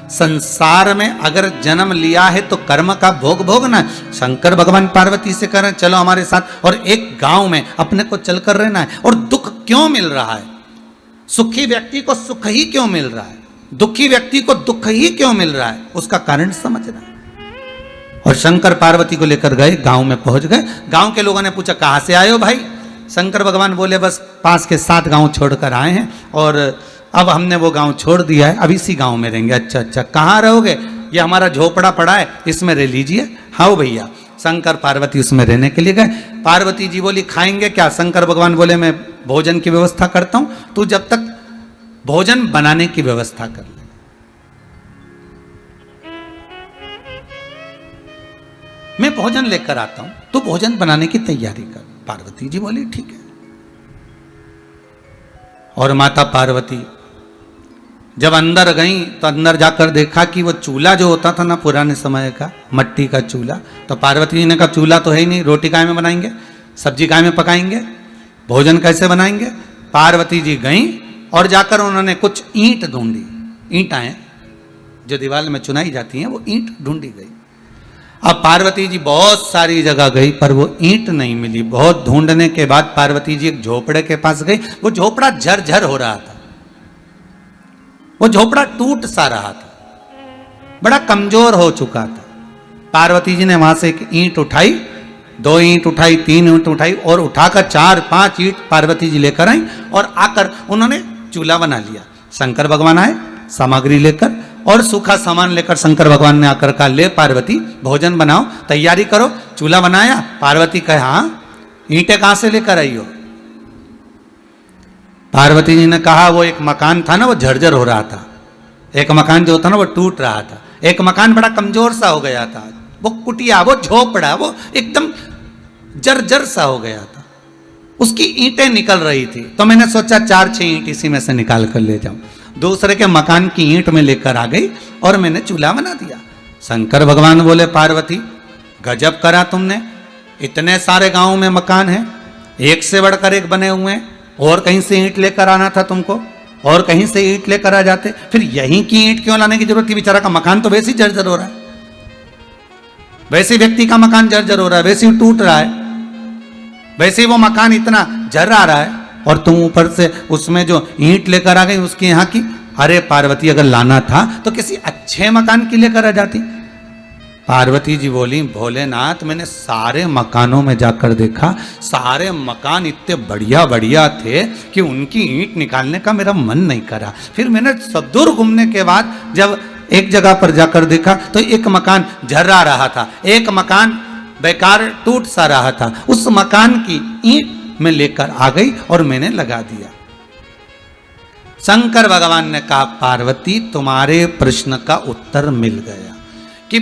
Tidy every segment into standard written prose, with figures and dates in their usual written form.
संसार में अगर जन्म लिया है तो कर्म का भोग भोगना। शंकर भगवान पार्वती से कह रहे हैं चलो हमारे साथ, और एक गांव में अपने को चलकर रहना है। और दुख क्यों मिल रहा है? सुखी व्यक्ति को सुख ही क्यों मिल रहा है, दुखी व्यक्ति को दुख ही क्यों मिल रहा है, उसका कारण समझना है। और शंकर पार्वती को लेकर गए, गांव में पहुंच गए। गांव के लोगों ने पूछा कहां से आए हो भाई? शंकर भगवान बोले बस पास के 7 गांव छोड़कर आए हैं और अब हमने वो गांव छोड़ दिया है, अब इसी गांव में रहेंगे। अच्छा अच्छा, कहाँ रहोगे? ये हमारा झोपड़ा पड़ा है, इसमें रह लीजिए। हाँ भैया। शंकर पार्वती उसमें रहने के लिए गए। पार्वती जी बोली खाएंगे क्या? शंकर भगवान बोले मैं भोजन की व्यवस्था करता हूं, तू जब तक भोजन बनाने की व्यवस्था कर ले। मैं भोजन लेकर आता हूं, तू भोजन बनाने की तैयारी कर। पार्वती जी बोली ठीक है। और माता पार्वती जब अंदर गई तो अंदर जाकर देखा कि वो चूल्हा जो होता था ना पुराने समय का, मट्टी का चूल्हा, तो पार्वती जी ने कहा चूल्हा तो है ही नहीं, रोटी काय में बनाएंगे, सब्जी काय में पकाएंगे, भोजन कैसे बनाएंगे? पार्वती जी गई और जाकर उन्होंने कुछ ईंट ढूंढी। ईंटें जो दीवार में चुनाई जाती हैं वो ईंट ढूंढी गई। अब पार्वती जी बहुत सारी जगह गई पर वो ईंट नहीं मिली। बहुत ढूंढने के बाद पार्वती जी एक झोपड़े के पास गई। वो झोपड़ा झरझर हो रहा था, वो झोपड़ा टूट सा रहा था, बड़ा कमजोर हो चुका था। पार्वती जी ने वहां से एक ईंट उठाई, 2 ईंट उठाई, 3 ईंट उठाई और उठाकर 4-5 ईंट पार्वती जी लेकर आई और आकर उन्होंने चूल्हा बना लिया। शंकर भगवान आए सामग्री लेकर और सूखा सामान लेकर। शंकर भगवान ने आकर कहा ले पार्वती भोजन बनाओ, तैयारी करो। चूल्हा बनाया। पार्वती कहे हाँ, ईंटें कहां से लेकर आई हो? पार्वती जी ने कहा वो एक मकान था ना वो झरझर हो रहा था, एक मकान जो था ना वो टूट रहा था, एक मकान बड़ा कमजोर सा हो गया था, वो कुटिया, वो झोपड़ा, वो एकदम जर्जर सा हो गया था, उसकी ईंटें निकल रही थी। तो मैंने सोचा 4-6 ईंट इसी में से निकाल कर ले जाऊं। दूसरे के मकान की ईंट में लेकर आ गई और मैंने चूल्हा बना दिया। शंकर भगवान बोले पार्वती गजब करा तुमने, इतने सारे गांव में मकान है, एक से बढ़कर एक बने हुए हैं, और कहीं से ईंट लेकर आना था तुमको, और कहीं से ईंट लेकर आ जाते, फिर यहीं की ईंट क्यों लाने की जरूरत थी? बेचारा का मकान तो वैसे ही जर्जर हो रहा है, वैसे व्यक्ति का मकान जर्जर हो रहा है, वैसे ही टूट रहा है, वैसे ही वो मकान इतना जर आ रहा है, और तुम ऊपर से उसमें जो ईंट लेकर आ गई उसके यहाँ की। अरे पार्वती अगर लाना था तो किसी अच्छे मकान की लेकर आ जाती। पार्वती जी बोली भोलेनाथ मैंने सारे मकानों में जाकर देखा, सारे मकान इतने बढ़िया बढ़िया थे कि उनकी ईंट निकालने का मेरा मन नहीं करा। फिर मैंने सदूर घूमने के बाद जब एक जगह पर जाकर देखा तो एक मकान झर्रा रहा था, एक मकान बेकार टूट सा रहा था, उस मकान की ईंट में लेकर आ गई और मैंने लगा दिया। शंकर भगवान ने कहा पार्वती तुम्हारे प्रश्न का उत्तर मिल गया कि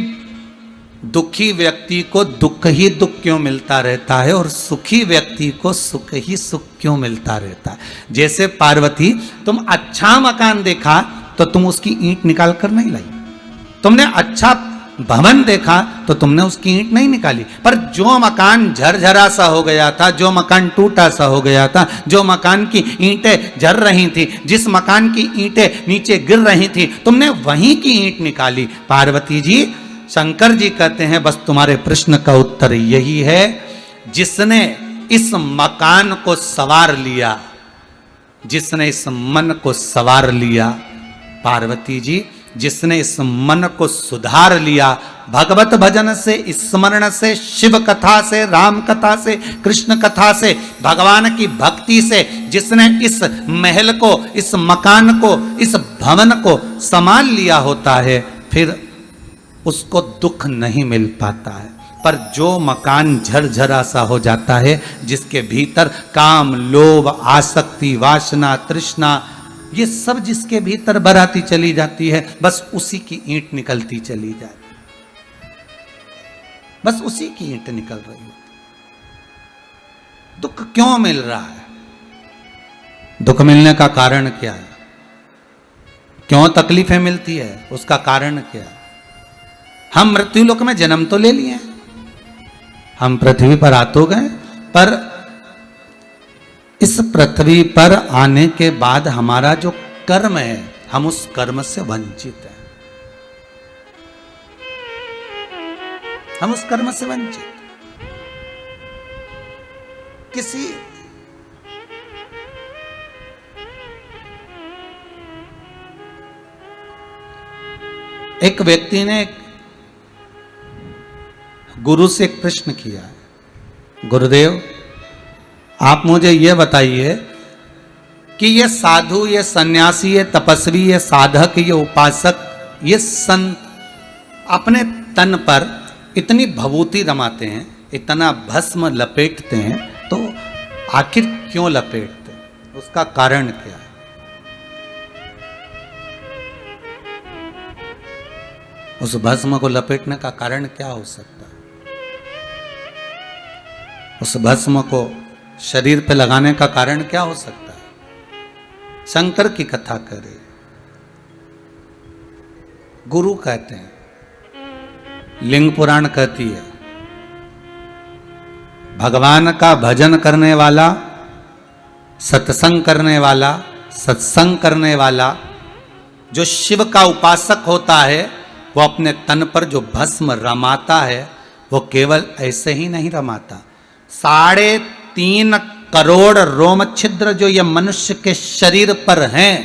दुखी व्यक्ति को दुख ही दुख क्यों मिलता रहता है और सुखी व्यक्ति को सुख ही सुख क्यों मिलता रहता है। जैसे पार्वती तुम अच्छा मकान देखा तो तुम उसकी ईंट निकाल कर नहीं लाई, तुमने अच्छा भवन देखा तो तुमने उसकी ईंट नहीं निकाली, पर जो मकान झरझरा सा हो गया था, जो मकान टूटा सा हो गया था, जो मकान की ईंटें झर रही थी, जिस मकान की ईंटें नीचे गिर रही थी, तुमने वहीं की ईंट निकाली। पार्वती जी, शंकर जी कहते हैं बस तुम्हारे प्रश्न का उत्तर यही है, जिसने इस मकान को सवार लिया, जिसने इस मन को सवार लिया, पार्वती जी जिसने इस मन को सुधार लिया, भगवत भजन से, स्मरण से, शिव कथा से, राम कथा से, कृष्ण कथा से, भगवान की भक्ति से, जिसने इस महल को, इस मकान को, इस भवन को संभाल लिया होता है, फिर उसको दुख नहीं मिल पाता है। पर जो मकान झरझरा सा हो जाता है, जिसके भीतर काम, लोभ, आसक्ति, वासना, तृष्णा, ये सब जिसके भीतर बराती चली जाती है, बस उसी की ईंट निकलती चली जाए, बस उसी की ईंट निकल रही है। दुख क्यों मिल रहा है? दुख मिलने का कारण क्या है? क्यों तकलीफें मिलती है? उसका कारण क्या है? हम मृत्युलोक में जन्म तो ले लिए, हम पृथ्वी पर आ तो गए, पर इस पृथ्वी पर आने के बाद हमारा जो कर्म है, हम उस कर्म से वंचित हैं। हम उस कर्म से वंचित। किसी एक व्यक्ति ने गुरु से एक प्रश्न किया, गुरुदेव आप मुझे यह बताइए कि ये साधु, ये सन्यासी, ये तपस्वी, ये साधक, ये उपासक, ये संत अपने तन पर इतनी भभूति रमाते हैं, इतना भस्म लपेटते हैं, तो आखिर क्यों लपेटते हैं? उसका कारण क्या है? उस भस्म को लपेटने का कारण क्या हो सकता है? उस भस्म को शरीर पे लगाने का कारण क्या हो सकता है? शंकर की कथा करे, गुरु कहते हैं, लिंग पुराण कहती है, भगवान का भजन करने वाला, सत्संग करने वाला, सत्संग करने वाला, जो शिव का उपासक होता है, वो अपने तन पर जो भस्म रमाता है, वो केवल ऐसे ही नहीं रमाता। 3.5 करोड़ रोम छिद्र जो ये मनुष्य के शरीर पर हैं,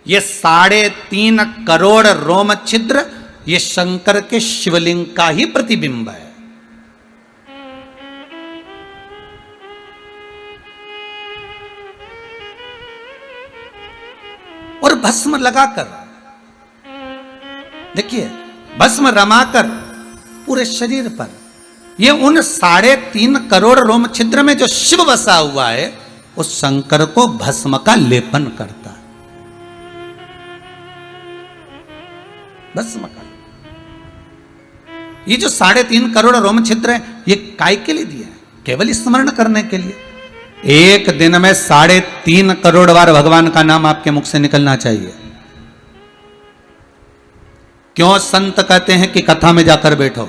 ये 3.5 करोड़ रोम छिद्र ये शंकर के शिवलिंग का ही प्रतिबिंब है। और भस्म लगाकर देखिए, भस्म रमाकर पूरे शरीर पर, ये उन 3.5 करोड़ रोम छिद्र में जो शिव बसा हुआ है, उस शंकर को भस्म का लेपन करता है। भस्म का, ये जो 3.5 करोड़ रोम छिद्र है, ये काय के लिए दिया है? केवल स्मरण करने के लिए। एक दिन में 3.5 करोड़ बार भगवान का नाम आपके मुख से निकलना चाहिए। क्यों संत कहते हैं कि कथा में जाकर बैठो?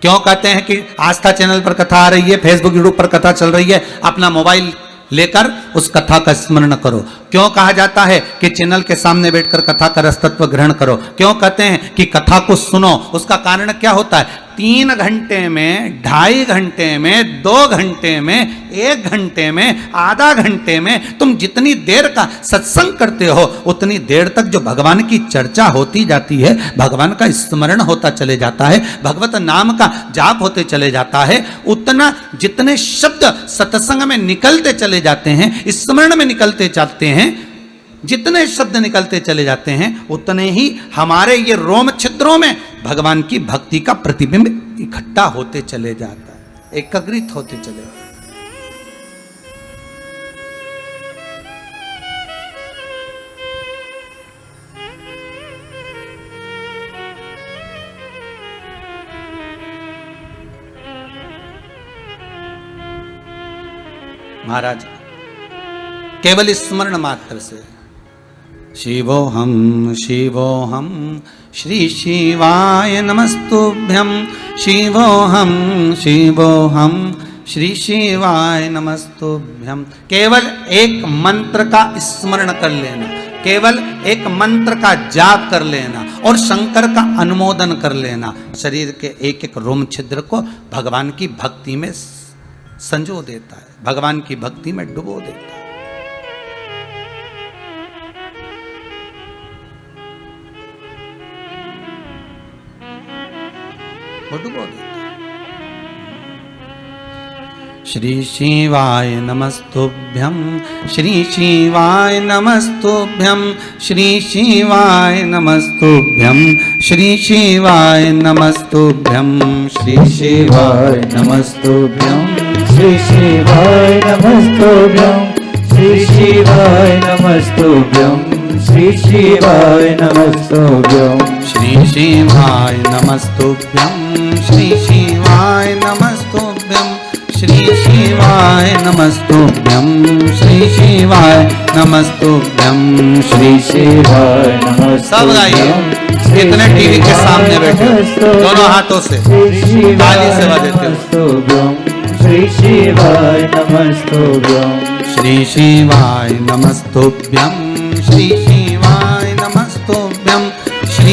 क्यों कहते हैं कि आस्था चैनल पर कथा आ रही है, फेसबुक यूट्यूब पर कथा चल रही है, अपना मोबाइल लेकर उस कथा का स्मरण करो? क्यों कहा जाता है कि चैनल के सामने बैठकर कथा का रसतत्व ग्रहण करो? क्यों कहते हैं कि कथा को सुनो? उसका कारण क्या होता है? 3 घंटे में, 2.5 घंटे में, 2 घंटे में, 1 घंटे में, आधा घंटे में तुम जितनी देर का सत्संग करते हो, उतनी देर तक जो भगवान की चर्चा होती जाती है, भगवान का स्मरण होता चले जाता है, भगवत नाम का जाप होते चले जाता है, उतना जितने शब्द सत्संग में निकलते चले जाते हैं, स्मरण में निकलते जाते हैं, जितने शब्द निकलते चले जाते हैं, उतने ही हमारे ये रोम छिद्रों में भगवान की भक्ति का प्रतिबिंब इकट्ठा होते चले जाता है, एकाग्रित होते चले जाता है। महाराज केवल स्मरण मात्र से शिवोहम शिवोहम श्री शिवाय नमस्तुभ्यं, शिवोहम शिवोहम श्री शिवाय नमस्तुभ्यं, केवल एक मंत्र का स्मरण कर लेना, केवल एक मंत्र का जाप कर लेना और शंकर का अनुमोदन कर लेना, शरीर के एक एक रोम छिद्र को भगवान की भक्ति में संजो देता है, भगवान की भक्ति में डुबो देता है। डुबो देता है। श्री शिवाय नमस्तुभ्यं, श्री शिवाय नमस्तुभ्यं, श्री शिवाय नमस्तुभ्यं, श्री शिवाय नमस्तुभ्यं, श्री शिवाय नमस्तुभ्यं, श्री शिवाय नमस्तुभ्यं, श्री शिवाय नमस्तुभ्यं, श्री शिवाय नमस्तुभ्यं, श्री शिवाय नमस्तुभ्यं, श्री शिवाय नमस्तुभ्यं, श्री शिवाय नमस्तुभ्यं, श्री शिवाय नमस्तुभ्यं, श्री शिवाय नमस्तुभ्यं। सब गाइए, कितने टीवी के सामने बैठे दोनों हाथों से ताली से बजाते हो। श्री शिवाय नमस्तुभ्यं, श्री शिवाय नमस्तुभ्यं, श्री शिवाय नमस्तुभ्यं, श्री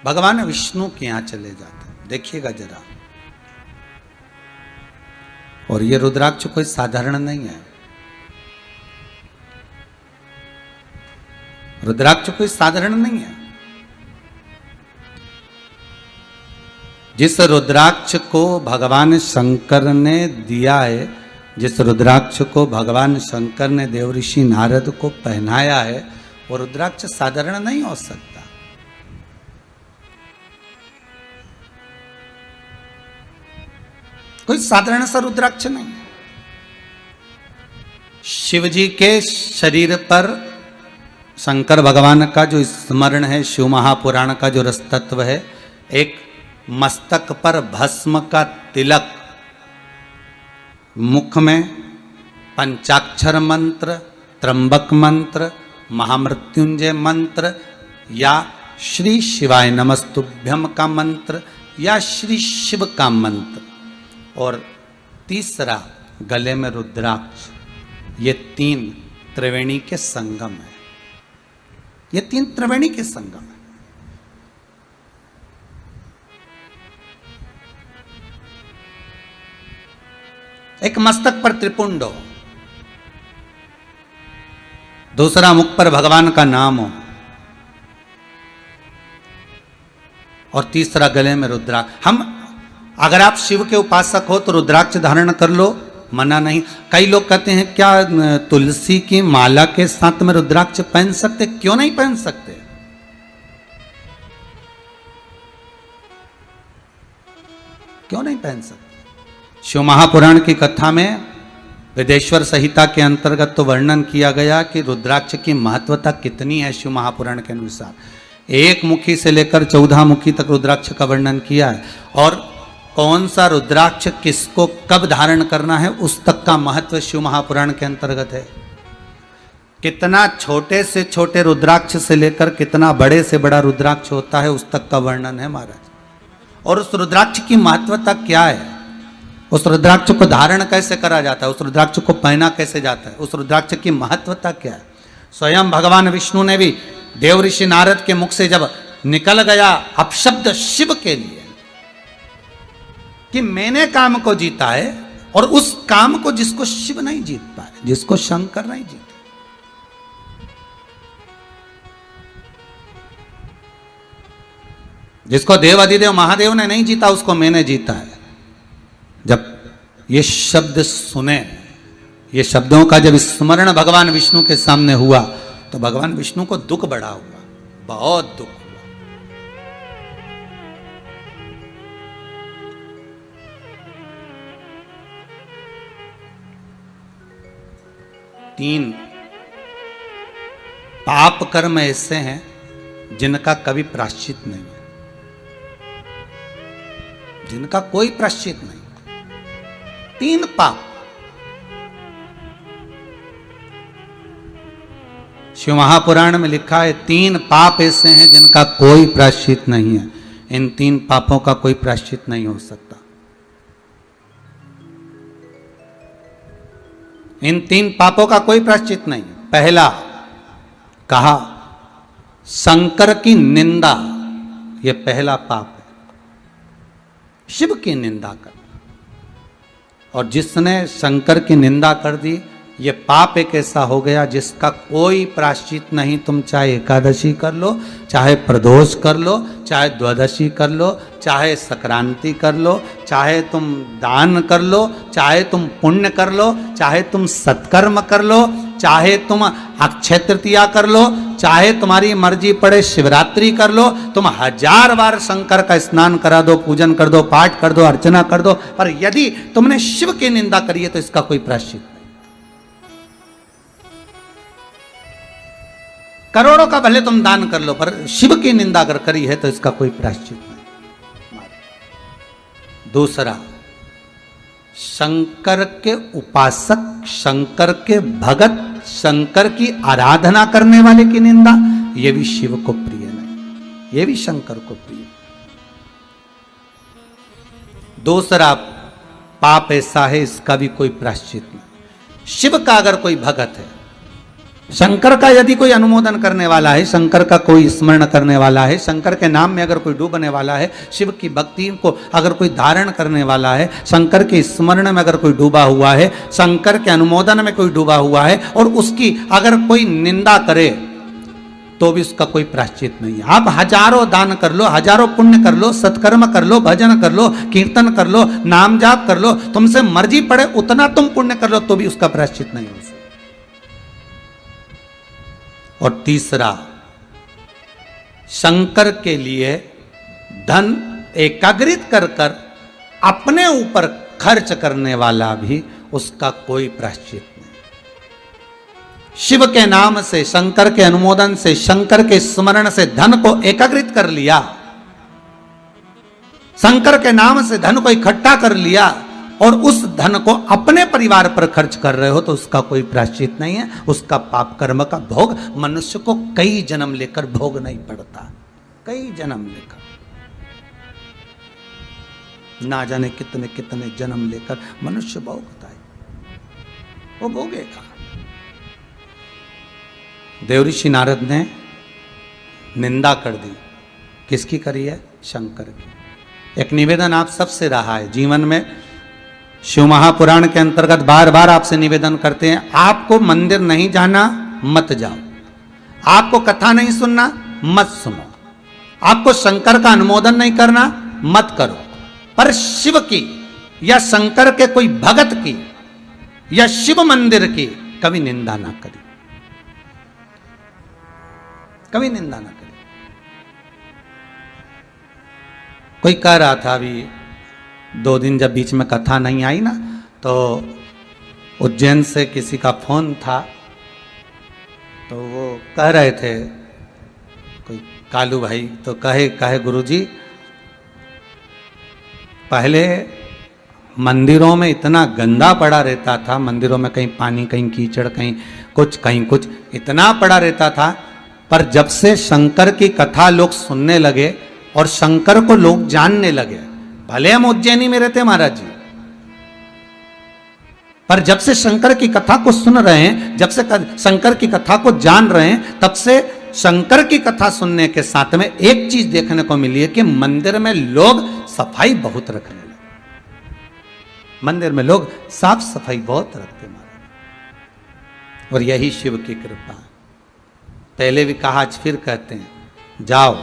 भगवान विष्णु के यहां चले जाते हैं। देखिएगा जरा, और ये रुद्राक्ष कोई साधारण नहीं है। रुद्राक्ष कोई साधारण नहीं है। जिस रुद्राक्ष को भगवान शंकर ने दिया है, जिस रुद्राक्ष को भगवान शंकर ने देवऋषि नारद को पहनाया है, वो रुद्राक्ष साधारण नहीं हो सकता। कोई साधारण सा रुद्राक्ष नहीं। शिव जी के शरीर पर शंकर भगवान का जो स्मरण है, शिव महापुराण का जो रस तत्व है, एक मस्तक पर भस्म का तिलक, मुख में पंचाक्षर मंत्र, त्र्यंबक मंत्र, महामृत्युंजय मंत्र, या श्री शिवाय नमस्तुभ्यम का मंत्र, या श्री शिव का मंत्र, और तीसरा गले में रुद्राक्ष। ये तीन त्रिवेणी के संगम है। ये तीन त्रिवेणी के संगम है। एक मस्तक पर त्रिपुंड हो, दूसरा मुख पर भगवान का नाम हो, और तीसरा गले में रुद्राक्ष। अगर आप शिव के उपासक हो तो रुद्राक्ष धारण कर लो, मना नहीं। कई लोग कहते हैं क्या तुलसी की माला के साथ में रुद्राक्ष पहन सकते? क्यों नहीं पहन सकते? क्यों नहीं पहन सकते? शिव महापुराण की कथा में वेदेश्वर संहिता के अंतर्गत तो वर्णन किया गया कि रुद्राक्ष की महत्वता कितनी है। शिव महापुराण के अनुसार 1 मुखी से लेकर 14 मुखी तक रुद्राक्ष का वर्णन किया है, और कौन सा रुद्राक्ष किसको कब धारण करना है उस तक का महत्व शिव महापुराण के अंतर्गत है। कितना छोटे से छोटे रुद्राक्ष से लेकर कितना बड़े से बड़ा रुद्राक्ष होता है उस तक का वर्णन है महाराज। और उस रुद्राक्ष की महत्वता क्या है, उस रुद्राक्ष को धारण कैसे करा जाता है, उस रुद्राक्ष को पहना कैसे जाता है, उस रुद्राक्ष की महत्वता क्या है। स्वयं भगवान विष्णु ने भी देवऋषि नारद के मुख से जब निकल गया अपशब्द शिव के लिए कि मैंने काम को जीता है, और उस काम को जिसको शिव नहीं जीत पाए, जिसको शंकर नहीं जीते, जिसको देव अधिदेव महादेव ने नहीं जीता, उसको मैंने जीता है। जब ये शब्द सुने, ये शब्दों का जब स्मरण भगवान विष्णु के सामने हुआ तो भगवान विष्णु को दुख बढ़ा हुआ, बहुत दुख हुआ। तीन पाप कर्म ऐसे हैं जिनका कभी प्रायश्चित नहीं है, जिनका कोई प्रायश्चित नहीं। 3 पाप। शिव महापुराण में लिखा है 3 पाप ऐसे हैं जिनका कोई प्रायश्चित नहीं है। इन 3 पापों का कोई प्रायश्चित नहीं हो सकता। इन 3 पापों का कोई प्रायश्चित नहीं। पहला कहा शंकर की निंदा, यह पहला पाप है, शिव की निंदा कर। और जिसने शंकर की निंदा कर दी, ये पाप एक ऐसा हो गया जिसका कोई प्रायश्चित नहीं। तुम चाहे एकादशी कर लो, चाहे प्रदोष कर लो, चाहे द्वादशी कर लो, चाहे संक्रांति कर लो, चाहे तुम दान कर लो, चाहे तुम पुण्य कर लो, चाहे तुम सत्कर्म कर लो, चाहे तुम अक्षय तृतीया कर लो, चाहे तुम्हारी मर्जी पड़े शिवरात्रि कर लो, तुम 1000 बार शंकर का स्नान करा दो, पूजन कर दो, पाठ कर दो, अर्चना कर दो, पर यदि तुमने शिव की निंदा करी है तो इसका कोई प्रायश्चित नहीं। करोड़ों का भले तुम दान कर लो, पर शिव की निंदा अगर करी है तो इसका कोई प्रायश्चित नहीं। दूसरा, शंकर के उपासक, शंकर के भगत, शंकर की आराधना करने वाले की निंदा, यह भी शिव को प्रिय नहीं, यह भी शंकर को प्रिय। दूसरा पाप ऐसा है इसका भी कोई प्रायश्चित नहीं। शिव का अगर कोई भगत है, शंकर का यदि कोई अनुमोदन करने वाला है, शंकर का कोई स्मरण करने वाला है, शंकर के नाम में अगर कोई डूबने वाला है, शिव की भक्ति को अगर कोई धारण करने वाला है, शंकर के स्मरण में अगर कोई डूबा हुआ है, शंकर के अनुमोदन में कोई डूबा हुआ है और उसकी अगर कोई निंदा करे तो भी उसका कोई प्रायश्चित नहीं है। आप हजारों दान कर लो, हजारों पुण्य कर लो, सत्कर्म कर लो, भजन कर लो, कीर्तन कर लो, नाम जाप कर लो, तुमसे मर्जी पड़े उतना तुम पुण्य कर लो तो भी उसका प्रायश्चित नहीं हो सकता। और तीसरा, शंकर के लिए धन एकाग्रित कर कर अपने ऊपर खर्च करने वाला भी उसका कोई प्रायश्चित नहीं। शिव के नाम से, शंकर के अनुमोदन से, शंकर के स्मरण से धन को एकाग्रित कर लिया, शंकर के नाम से धन को इकट्ठा कर लिया और उस धन को अपने परिवार पर खर्च कर रहे हो तो उसका कोई प्रायश्चित नहीं है। उसका पाप कर्म का भोग मनुष्य को कई जन्म लेकर भोग नहीं पड़ता, कई जन्म लेकर, ना जाने कितने कितने जन्म लेकर मनुष्य भोगता है, वो भोगेगा। देवऋषि नारद ने निंदा कर दी, किसकी करी है? शंकर की। एक निवेदन आप सबसे रहा है जीवन में, शिव महापुराण के अंतर्गत बार बार आपसे निवेदन करते हैं, आपको मंदिर नहीं जाना मत जाओ, आपको कथा नहीं सुनना मत सुनो, आपको शंकर का अनुमोदन नहीं करना मत करो, पर शिव की या शंकर के कोई भगत की या शिव मंदिर की कभी निंदा ना करें, कभी निंदा ना करें। कोई कह रहा था अभी 2 दिन जब बीच में कथा नहीं आई ना, तो उज्जैन से किसी का फोन था, तो वो कह रहे थे, कोई कालू भाई, तो कहे गुरुजी पहले मंदिरों में इतना गंदा पड़ा रहता था, मंदिरों में कहीं पानी, कहीं कीचड़, कहीं कुछ इतना पड़ा रहता था, पर जब से शंकर की कथा लोग सुनने लगे और शंकर को लोग जानने लगे, भले हम उज्जैनी में रहते महाराज जी, पर जब से शंकर की कथा को सुन रहे हैं, जब से शंकर की कथा को जान रहे हैं, तब से शंकर की कथा सुनने के साथ में एक चीज देखने को मिली है कि मंदिर में लोग सफाई बहुत रखने लगे, मंदिर में लोग साफ सफाई बहुत रखते महाराज। और यही शिव की कृपा। पहले भी कहा, आज फिर कहते हैं, जाओ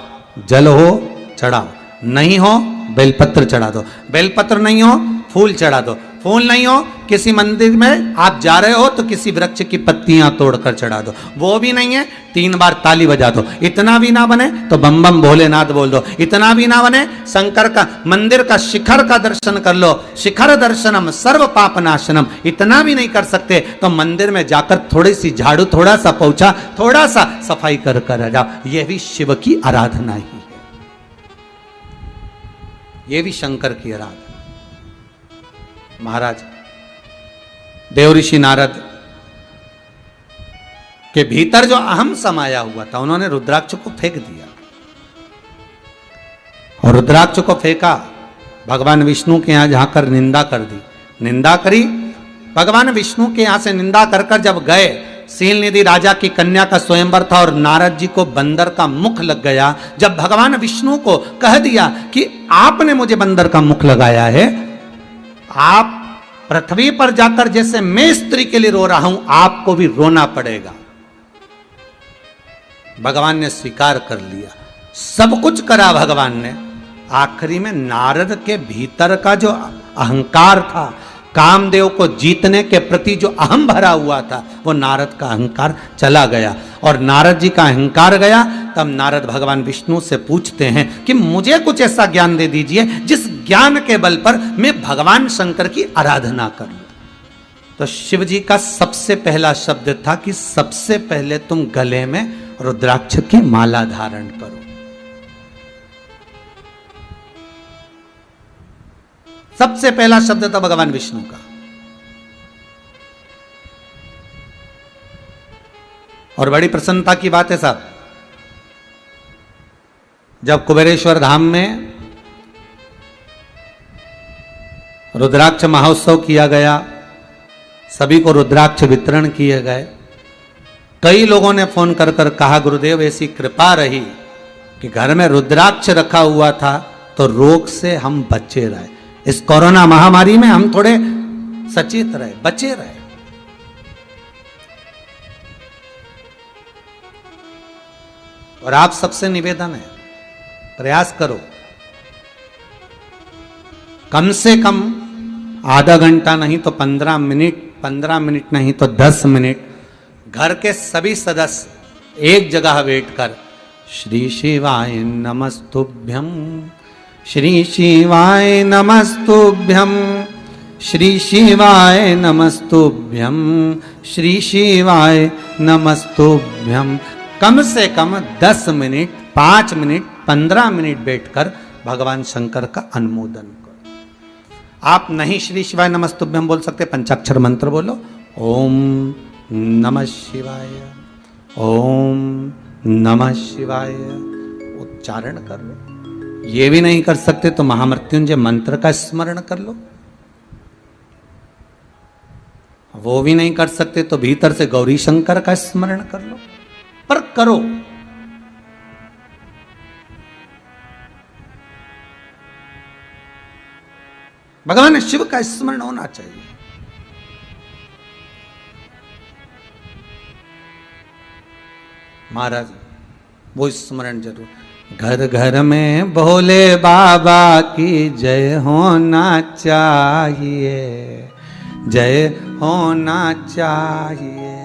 जल हो चढ़ाओ, नहीं हो बेलपत्र चढ़ा दो, बेलपत्र नहीं हो फूल चढ़ा दो, फूल नहीं हो किसी मंदिर में आप जा रहे हो तो किसी वृक्ष की पत्तियां तोड़कर चढ़ा दो, वो भी नहीं है 3 बार ताली बजा दो, इतना भी ना बने तो बम बम भोलेनाथ बोल दो, इतना भी ना बने शंकर का मंदिर का शिखर का दर्शन कर लो, शिखर दर्शनम सर्व पाप नाशनम, इतना भी नहीं कर सकते तो मंदिर में जाकर थोड़ी सी झाड़ू, थोड़ा सा पोछा, थोड़ा सा सफाई कर कर जाओ, यह भी शिव की आराधना ही है, ये भी शंकर की आराधना। महाराज देवऋषि नारद के भीतर जो अहम समाया हुआ था, उन्होंने रुद्राक्ष को फेंक दिया, और रुद्राक्ष को फेंका, भगवान विष्णु के यहां जाकर निंदा कर दी, निंदा करी, भगवान विष्णु के यहां से निंदा कर कर जब गए, शीलनिधि राजा की कन्या का स्वयंवर था और नारद जी को बंदर का मुख लग गया। जब भगवान विष्णु को कह दिया कि आपने मुझे बंदर का मुख लगाया है, आप पृथ्वी पर जाकर जैसे मैं स्त्री के लिए रो रहा हूं, आपको भी रोना पड़ेगा। भगवान ने स्वीकार कर लिया, सब कुछ करा भगवान ने, आखिरी में नारद के भीतर का जो अहंकार था, कामदेव को जीतने के प्रति जो अहम भरा हुआ था, वो नारद का अहंकार चला गया, और नारद जी का अहंकार गया, तब नारद भगवान विष्णु से पूछते हैं कि मुझे कुछ ऐसा ज्ञान दे दीजिए जिस ज्ञान के बल पर मैं भगवान शंकर की आराधना करूं। तो शिव जी का सबसे पहला शब्द था कि सबसे पहले तुम गले में रुद्राक्ष की माला धारण करो। सबसे पहला शब्द था भगवान विष्णु का। और बड़ी प्रसन्नता की बात है साहब, जब कुबेरेश्वर धाम में रुद्राक्ष महोत्सव किया गया, सभी को रुद्राक्ष वितरण किए गए, कई लोगों ने फोन कर कर कहा गुरुदेव ऐसी कृपा रही कि घर में रुद्राक्ष रखा हुआ था तो रोग से हम बचे रहे, इस कोरोना महामारी में हम थोड़े सचेत रहे, बचे रहे। और आप सबसे निवेदन है, प्रयास करो, कम से कम आधा घंटा नहीं तो 15 मिनट नहीं तो 10 मिनट घर के सभी सदस्य एक जगह बैठकर श्री शिवाय नमस्तुभ्यम, श्री शिवाय नमस्तुभ्यम, श्री शिवाय नमस्तुभ्यम, श्री शिवाय नमस्तुभ्यम, कम से कम 10 मिनट, 5 मिनट, 15 मिनट बैठकर भगवान शंकर का अनुमोदन करो। आप नहीं श्री शिवाय नमस्तुभ्यम बोल सकते, पंचाक्षर मंत्र बोलो, ओम नमः शिवाय, ओम नमः शिवाय, उच्चारण कर लो। ये भी नहीं कर सकते तो महामृत्युंजय मंत्र का स्मरण कर लो। वो भी नहीं कर सकते तो भीतर से गौरी शंकर का स्मरण कर लो, पर करो। भगवान शिव का स्मरण होना चाहिए। महाराज वो स्मरण जरूर। घर घर में भोले बाबा की जय होना चाहिए, जय होना चाहिए।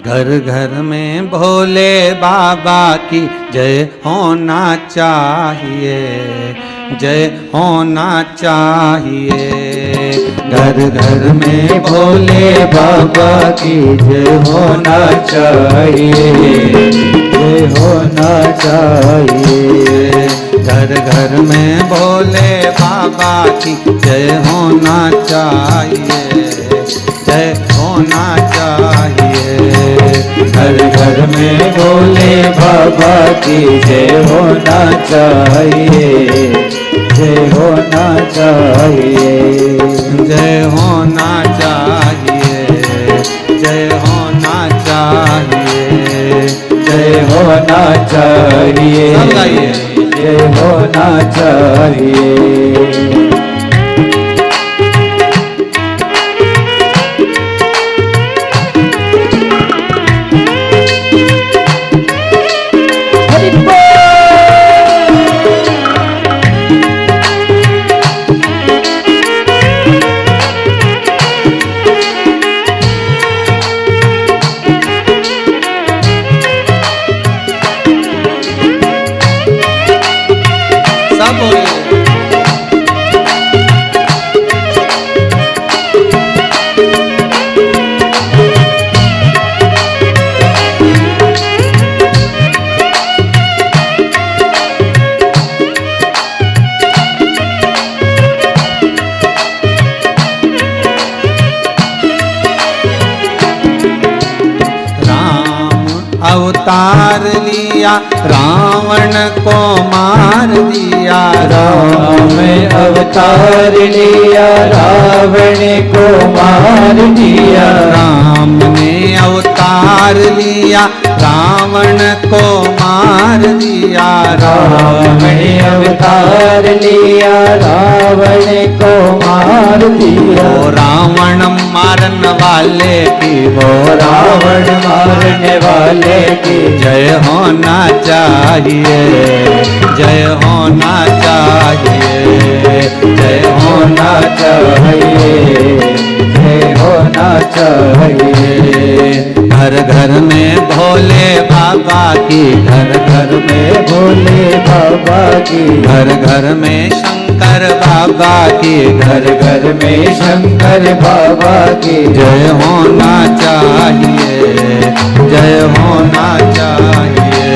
घर घर में भोले बाबा की जय होना चाहिए, जय होना चाहिए। घर घर में भोले बाबा की जय होना चाहिए, जय होना चाहिए। घर घर में भोले बाबा की जय होना चाहिए, जय होना चाहिए। घर घर में भोले बाबा की जय होना चाहिए, जय होना चाहिए, जय होना चाहिए, जय होना चाहिए, जय होना चाहिए, जय होना चाहिए। अवतार लिया रावण को मार दिया, राम अवतार लिया रावण को मार दिया। राम ने अवतार लिया रावण को मार दिया, राम ने अवतार लिया रावण को मार दिया। वो रावण मारन वाले की, वो रावण मारने वाले की जय होना चाहिए, जय होना चाहिए, जय होना चाहिए, जय होना चाहिए। घर घर में भोले बाबा की, घर घर में भोले बाबा की, घर घर में शंकर बाबा की, घर घर में शंकर बाबा की जय होना चाहिए, जय होना चाहिए,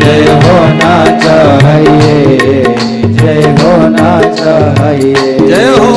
जय होना चाहिए, जय होना चाहिए। जय हो।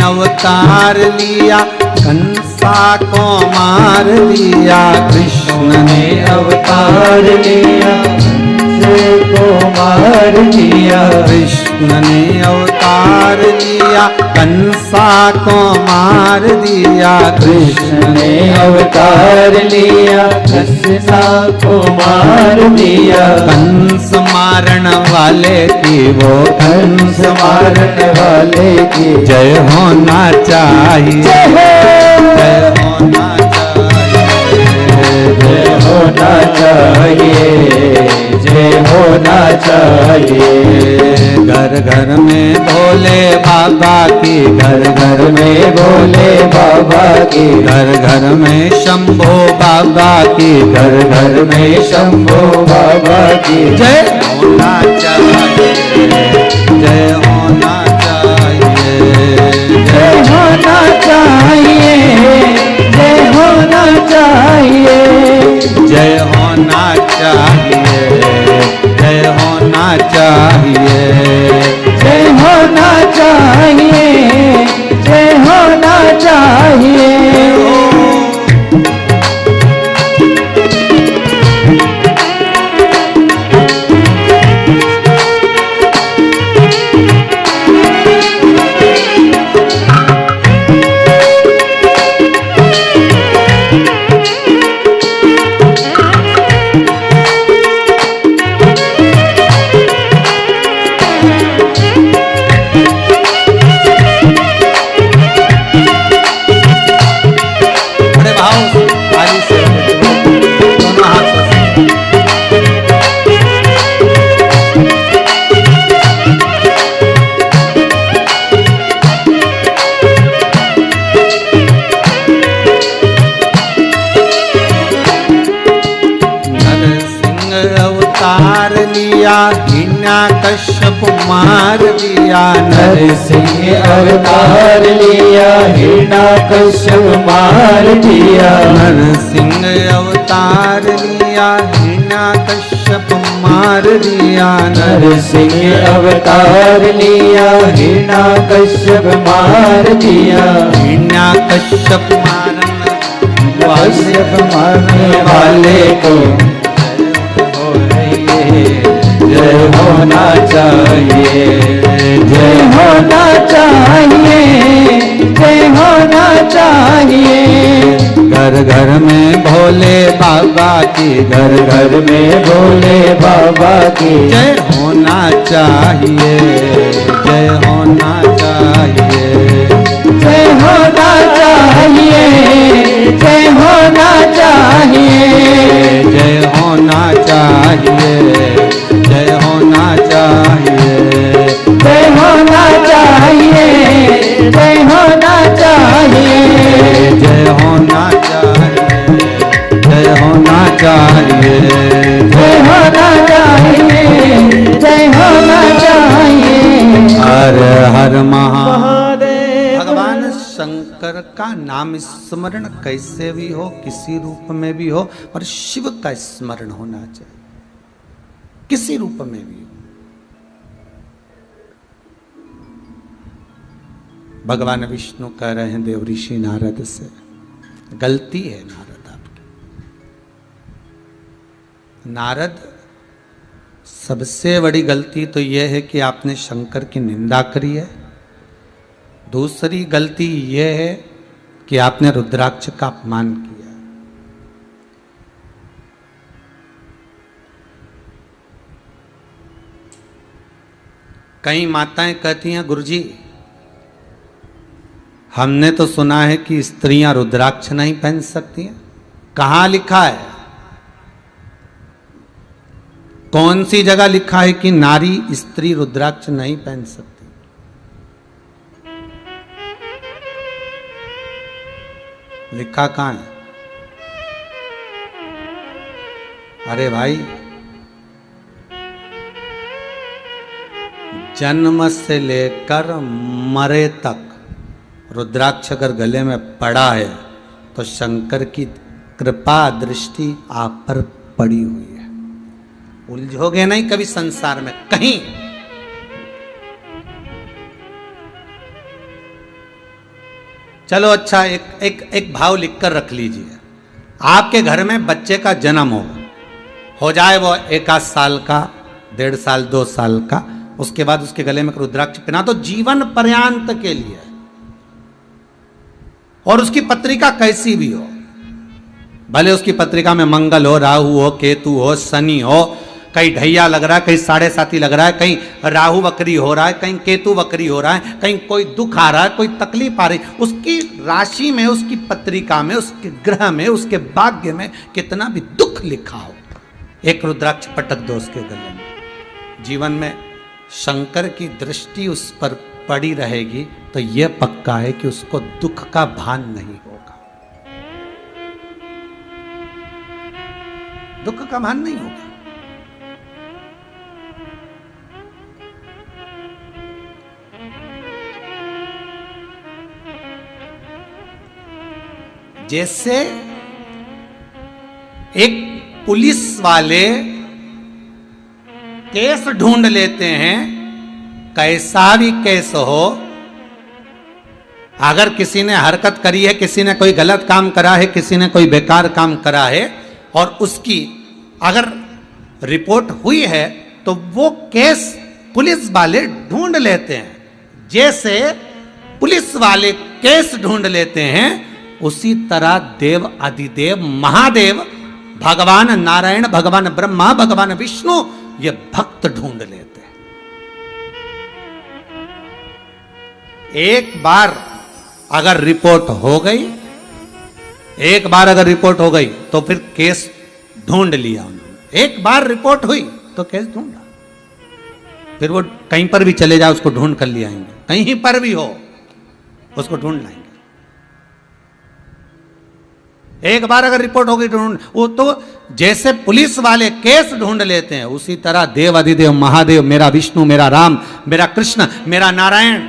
अवतार लिया, कंसा को मार दिया। कृष्ण ने अवतार लिया, को मार दिया। कृष्ण ने अवतार लिया, कंसा को मार दिया। कृष्ण ने अवतार लिया, कंसा को मार दिया। कंस मारन वाले की वो, कंस मारने वाले की जय होना चाहिए, जय होना चाहिए, जय होना चाहिए, जय होना चाहिए। घर घर में भोले बाबा की, घर घर में भोले बाबा की, घर घर में शंभो बाबा की, घर घर में शंभो बाबा की जय होना चाहिए, जय होना चाहिए, जय होना चाहिए, जय होना चाहिए, जय होना चाहिए, जय होना चाहिए, जय होना चाहिए, जय होना चाहिए। कश्यप मार दिया। नरसिंह अवतार लिया, हिरण्यकश्यप मार दिया। नरसिंह अवतार लिया, हिरण्यकश्यप मार दिया। नरसिंह अवतार लिया, हिरण्यकश्यप मार दिया। हिरण्यकश्यप मारने वाले को जय होना चाहिए, जय होना चाहिए, जय होना चाहिए। घर घर में भोले बाबा की, घर घर में भोले बाबा की जय होना चाहिए, जय होना चाहिए, जय होना चाहिए, जय होना चाहिए, जय होना चाहिए, जय होना चाहिए, जय होना चाहिए, जय होना चाहिए, जय होना चाहिए, जय होना चाहिए, जय होना चाहिए, जय होना चाहिए। हर हर महादेव। भगवान शंकर का नाम स्मरण कैसे भी हो, किसी रूप में भी हो, और शिव का स्मरण होना चाहिए, किसी रूप में भी। भगवान विष्णु कह रहे हैं देव ऋषि नारद से, गलती है नारद आपकी। नारद, सबसे बड़ी गलती तो यह है कि आपने शंकर की निंदा करी है। दूसरी गलती यह है कि आपने रुद्राक्ष का अपमान किया। कई माताएं कहती हैं, गुरुजी हमने तो सुना है कि स्त्रियां रुद्राक्ष नहीं पहन सकती हैं। कहां लिखा है? कौन सी जगह लिखा है कि नारी स्त्री रुद्राक्ष नहीं पहन सकती? लिखा कहां है? अरे भाई, जन्म से लेकर मरे तक रुद्राक्ष अगर गले में पड़ा है तो शंकर की कृपा दृष्टि आप पर पड़ी हुई है। उलझोगे नहीं कभी संसार में कहीं। चलो अच्छा, एक भाव लिखकर रख लीजिए। आपके घर में बच्चे का जन्म हो जाए वो 1 साल का, 1.5 साल, 2 साल का, उसके बाद उसके गले में रुद्राक्ष पहना तो जीवन पर्यंत के लिए, और उसकी पत्रिका कैसी भी हो, भले उसकी पत्रिका में मंगल हो, राहु हो, केतु हो, शनि हो, कहीं ढैया लग रहा है, कहीं 7.5 लग रहा है, कहीं राहु वक्री हो रहा है, कहीं केतु वक्री हो रहा है, कहीं कोई दुख आ रहा है, कोई तकलीफ आ रही, उसकी राशि में, उसकी पत्रिका में, उसके ग्रह में, उसके भाग्य में कितना भी दुख लिखा हो, एक रुद्राक्ष पटक दो उसके गले में, जीवन में शंकर की दृष्टि उस पर पड़ी रहेगी तो यह पक्का है कि उसको दुख का भान नहीं होगा, दुख का भान नहीं होगा। जैसे एक पुलिस वाले केस ढूंढ लेते हैं, कैसा भी केस हो, अगर किसी ने हरकत करी है, किसी ने कोई गलत काम करा है, किसी ने कोई बेकार काम करा है, और उसकी अगर रिपोर्ट हुई है तो वो केस पुलिस वाले ढूंढ लेते हैं। जैसे पुलिस वाले केस ढूंढ लेते हैं, उसी तरह देव अधिदेव महादेव भगवान नारायण, भगवान ब्रह्मा, भगवान विष्णु ये भक्त ढूंढ लेते हैं। एक बार अगर रिपोर्ट हो गई, एक बार अगर रिपोर्ट हो गई तो फिर केस ढूंढ लिया उन्होंने। एक बार रिपोर्ट हुई तो केस ढूंढा, फिर वो कहीं पर भी चले जाए उसको ढूंढ कर ले आएंगे, कहीं पर भी हो उसको ढूंढ लाएंगे। एक बार अगर रिपोर्ट हो गई ढूंढ, वो तो जैसे पुलिस वाले केस ढूंढ लेते हैं, उसी तरह देव अधिदेव महादेव, मेरा विष्णु, मेरा राम, मेरा कृष्ण, मेरा नारायण,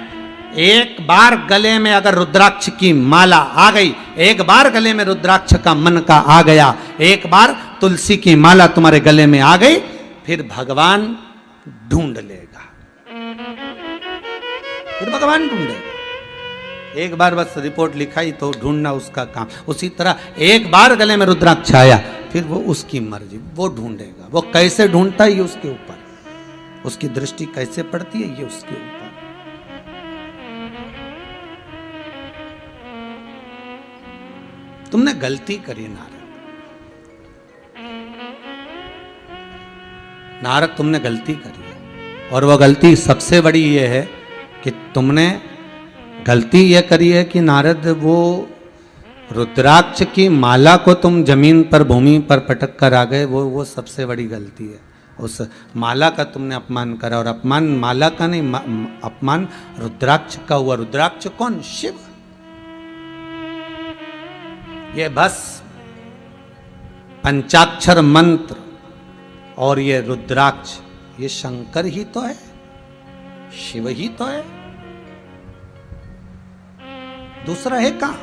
एक बार गले में अगर रुद्राक्ष की माला आ गई, एक बार गले में रुद्राक्ष का मन का आ गया, एक बार तुलसी की माला तुम्हारे गले में आ गई, फिर भगवान ढूंढ लेगा, फिर भगवान ढूंढेगा। एक बार बस रिपोर्ट लिखाई तो ढूंढना उसका काम। उसी तरह एक बार गले में रुद्राक्ष आया, फिर वो उसकी मर्जी, वो ढूंढेगा। वो कैसे ढूंढता है ये उसके ऊपर, उसकी दृष्टि कैसे पड़ती है ये उसके ऊपर। तुमने गलती करी नारद, तुमने गलती करी है, और वह गलती सबसे बड़ी ये है कि तुमने गलती यह करी है कि नारद, वो रुद्राक्ष की माला को तुम जमीन पर, भूमि पर पटक कर आ गए, वो सबसे बड़ी गलती है। उस माला का तुमने अपमान करा, और अपमान माला का नहीं, अपमान रुद्राक्ष का हुआ। रुद्राक्ष कौन? शिव। ये बस पंचाक्षर मंत्र और ये रुद्राक्ष, ये शंकर ही तो है, शिव ही तो है, दूसरा है कहां?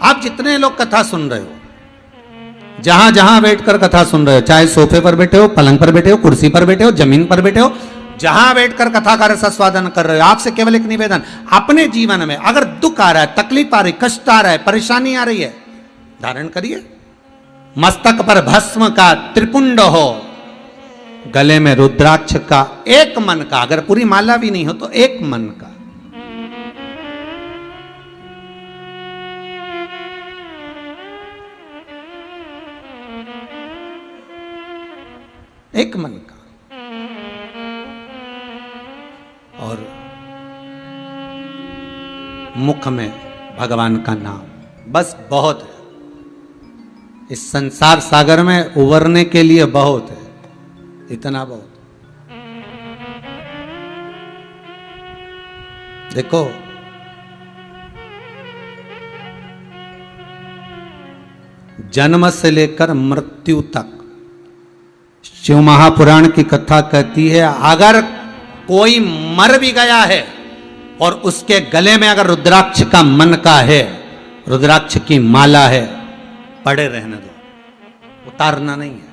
आप जितने लोग कथा सुन रहे हो, जहां जहां बैठकर कथा सुन रहे हो, चाहे सोफे पर बैठे हो, पलंग पर बैठे हो, कुर्सी पर बैठे हो, जमीन पर बैठे हो, जहां बैठकर कथा का रस आस्वादन कर रहे हो, आपसे केवल एक निवेदन, अपने जीवन में अगर दुख आ रहा है, तकलीफ आ रही, कष्ट आ रहा है, परेशानी आ रही है, धारण करिए। मस्तक पर भस्म का त्रिपुंड हो, गले में रुद्राक्ष का एक मन का, अगर पूरी माला भी नहीं हो तो एक मन का, एक मन का, और मुख में भगवान का नाम, बस बहुत है। इस संसार सागर में उबरने के लिए बहुत है, इतना बहुत। देखो, जन्म से लेकर मृत्यु तक शिव महापुराण की कथा कहती है, अगर कोई मर भी गया है और उसके गले में अगर रुद्राक्ष का मन का है, रुद्राक्ष की माला है, पड़े रहने दो, उतारना नहीं है,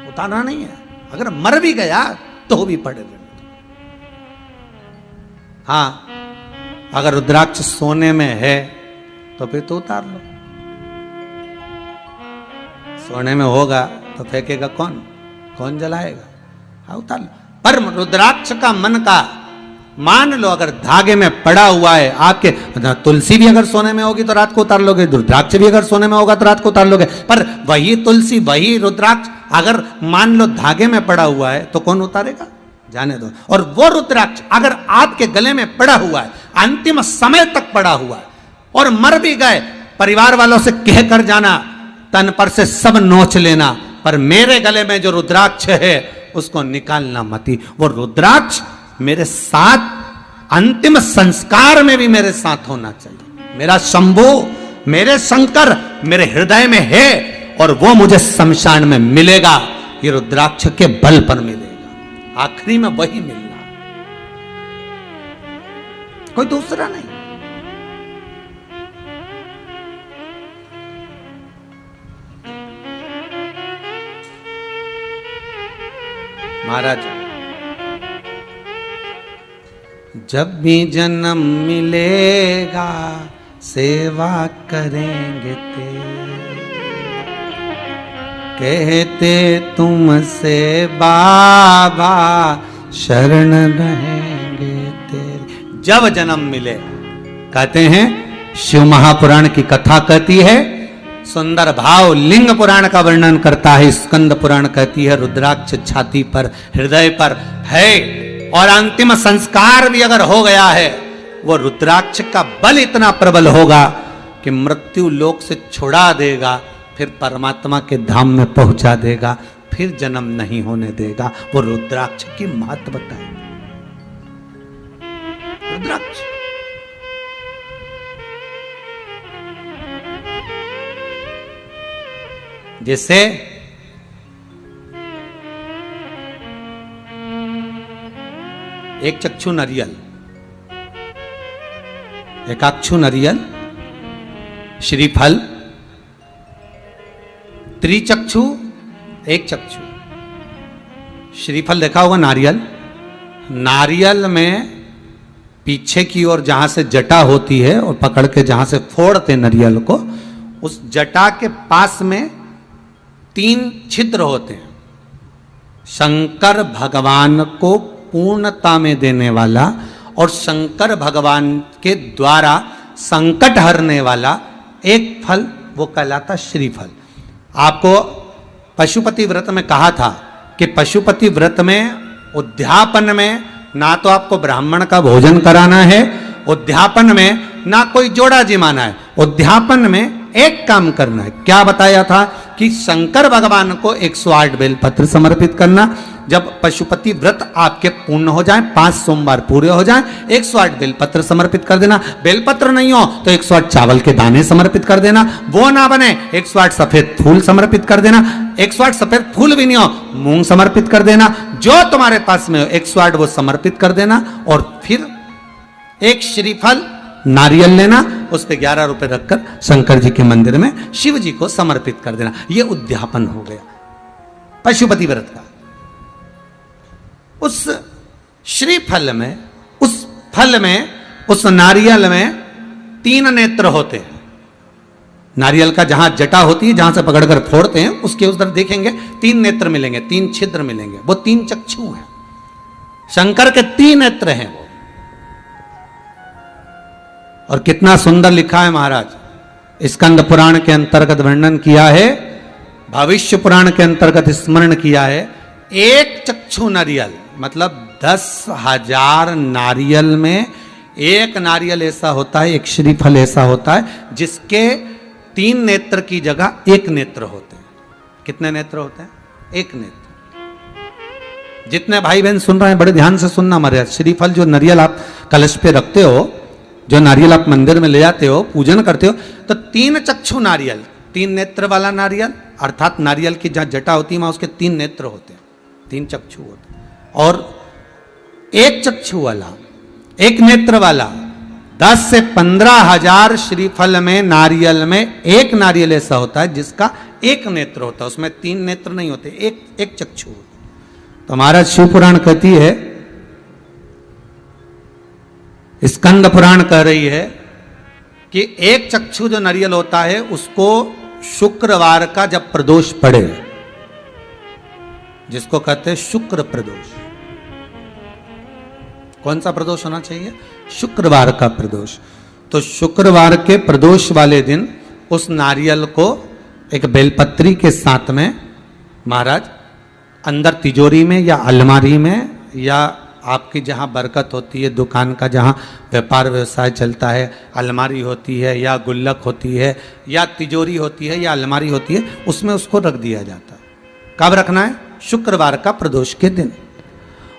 उतारना नहीं है। अगर मर भी गया तो भी पड़े रहने दो। हाँ, अगर रुद्राक्ष सोने में है तो फिर तो उतार लो। सोने में होगा तो फेंकेगा कौन? कौन जलाएगा? हाँ, उतार लो। पर रुद्राक्ष का मन का मान लो अगर धागे में पड़ा हुआ है आपके, तुलसी भी अगर सोने में होगी तो रात को उतार लोगे, रुद्राक्ष भी अगर सोने में होगा तो रात को उतार लोगे, पर वही तुलसी वही रुद्राक्ष अगर मान लो धागे में पड़ा हुआ है तो कौन उतारेगा? जाने दो। और वो रुद्राक्ष अगर आपके गले में पड़ा हुआ है, अंतिम समय तक पड़ा हुआ है और मर भी गए, परिवार वालों से कह कर जाना, तन पर से सब नोच लेना, पर मेरे गले में जो रुद्राक्ष है उसको निकालना मती। वो रुद्राक्ष मेरे साथ अंतिम संस्कार में भी मेरे साथ होना चाहिए। मेरा शंभू, मेरे शंकर मेरे हृदय में है और वो मुझे शमशान में मिलेगा। ये रुद्राक्ष के बल पर मिलेगा, आखिरी में वही मिलना, कोई दूसरा नहीं। महाराज, जब भी जन्म मिलेगा सेवा करेंगे तेरे, कहते तुमसे बाबा शरण रहेंगे तेरे। जब जन्म मिले, कहते हैं शिव महापुराण की कथा कहती है, सुंदर भाव लिंग पुराण का वर्णन करता है, स्कंद पुराण कहती है रुद्राक्ष छाती पर हृदय पर है, और अंतिम संस्कार भी अगर हो गया है, वो रुद्राक्ष का बल इतना प्रबल होगा कि मृत्यु लोक से छुड़ा देगा, फिर परमात्मा के धाम में पहुंचा देगा, फिर जन्म नहीं होने देगा। वो रुद्राक्ष की महत्वता है। रुद्राक्ष जैसे एक चक्षु नरियल, एकाक्षु नरियल, श्रीफल, त्रिचक्षु एक चक्षु। श्रीफल देखा होगा नारियल, नारियल में पीछे की ओर जहां से जटा होती है और पकड़ के जहां से फोड़ते नारियल को, उस जटा के पास में 3 छिद्र होते हैं। शंकर भगवान को पूर्णता में देने वाला और शंकर भगवान के द्वारा संकट हरने वाला एक फल, वो कहलाता श्रीफल। आपको पशुपति व्रत में कहा था कि पशुपति व्रत में उद्यापन में ना तो आपको ब्राह्मण का भोजन कराना है, उद्यापन में ना कोई जोड़ा जिमाना है, उद्यापन में एक काम करना है। क्या बताया था कि शंकर भगवान को 108 बेलपत्र समर्पित करना। जब पशुपति व्रत आपके पूर्ण हो जाए, 5 सोमवार पूरे हो जाए, 108 बेलपत्र समर्पित कर देना। बेलपत्र नहीं हो तो 108 चावल के दाने समर्पित कर देना। वो ना बने 108 सफेद फूल समर्पित कर देना। 108 सफेद फूल भी नहीं हो, मूंग समर्पित कर देना। जो तुम्हारे पास में हो 108 वो समर्पित कर देना। और फिर एक श्रीफल नारियल लेना, उस पे 11 रुपए रखकर शंकर जी के मंदिर में शिव जी को समर्पित कर देना। यह उद्यापन हो गया पशुपति व्रत का। उस श्रीफल में, उस फल में, उस नारियल में 3 नेत्र होते हैं। नारियल का जहां जटा होती है, जहां से पकड़कर फोड़ते हैं, उसके उस तरफ देखेंगे 3 नेत्र मिलेंगे, 3 छिद्र मिलेंगे। वो 3 चक्षु हैं, शंकर के 3 नेत्र हैं वो। और कितना सुंदर लिखा है महाराज। स्कंद पुराण के अंतर्गत वर्णन किया है, भविष्य पुराण के अंतर्गत स्मरण किया है। एक चक्षु नारियल मतलब 10,000 नारियल में एक नारियल ऐसा होता है, एक श्रीफल ऐसा होता है जिसके 3 नेत्र की जगह 1 नेत्र होते हैं। कितने नेत्र होते हैं? 1 नेत्र। जितने भाई बहन सुन रहे हैं बड़े ध्यान से सुनना महाराज। श्रीफल जो नारियल आप कलश पे रखते हो, जो नारियल आप मंदिर में ले जाते हो, पूजन करते हो, तो 3 चक्षु नारियल, 3 नेत्र वाला नारियल, अर्थात नारियल की जहां जटा होती है वहां उसके 3 नेत्र होते हैं, 3 चक्षु होते हैं। और 1 चक्षु वाला, 1 नेत्र वाला 10 से 15,000 श्रीफल में, नारियल में 1 नारियल ऐसा होता है जिसका 1 नेत्र होता है, उसमें 3 नेत्र नहीं होते, एक चक्षु होता है। तो महाराज शिव पुराण कहती है स्कंद पुराण कह रही है कि एक चक्षु जो नारियल होता है उसको शुक्रवार का जब प्रदोष पड़े, जिसको कहते हैं शुक्र प्रदोष। कौन सा प्रदोष होना चाहिए? शुक्रवार का प्रदोष। तो शुक्रवार के प्रदोष वाले दिन उस नारियल को एक बेलपत्री के साथ में महाराज अंदर तिजोरी में या अलमारी में या आपकी जहाँ बरकत होती है, दुकान का जहाँ व्यापार व्यवसाय चलता है, अलमारी होती है या गुल्लक होती है या तिजोरी होती है या अलमारी होती है, उसमें उसको रख दिया जाता है। कब रखना है? शुक्रवार का प्रदोष के दिन।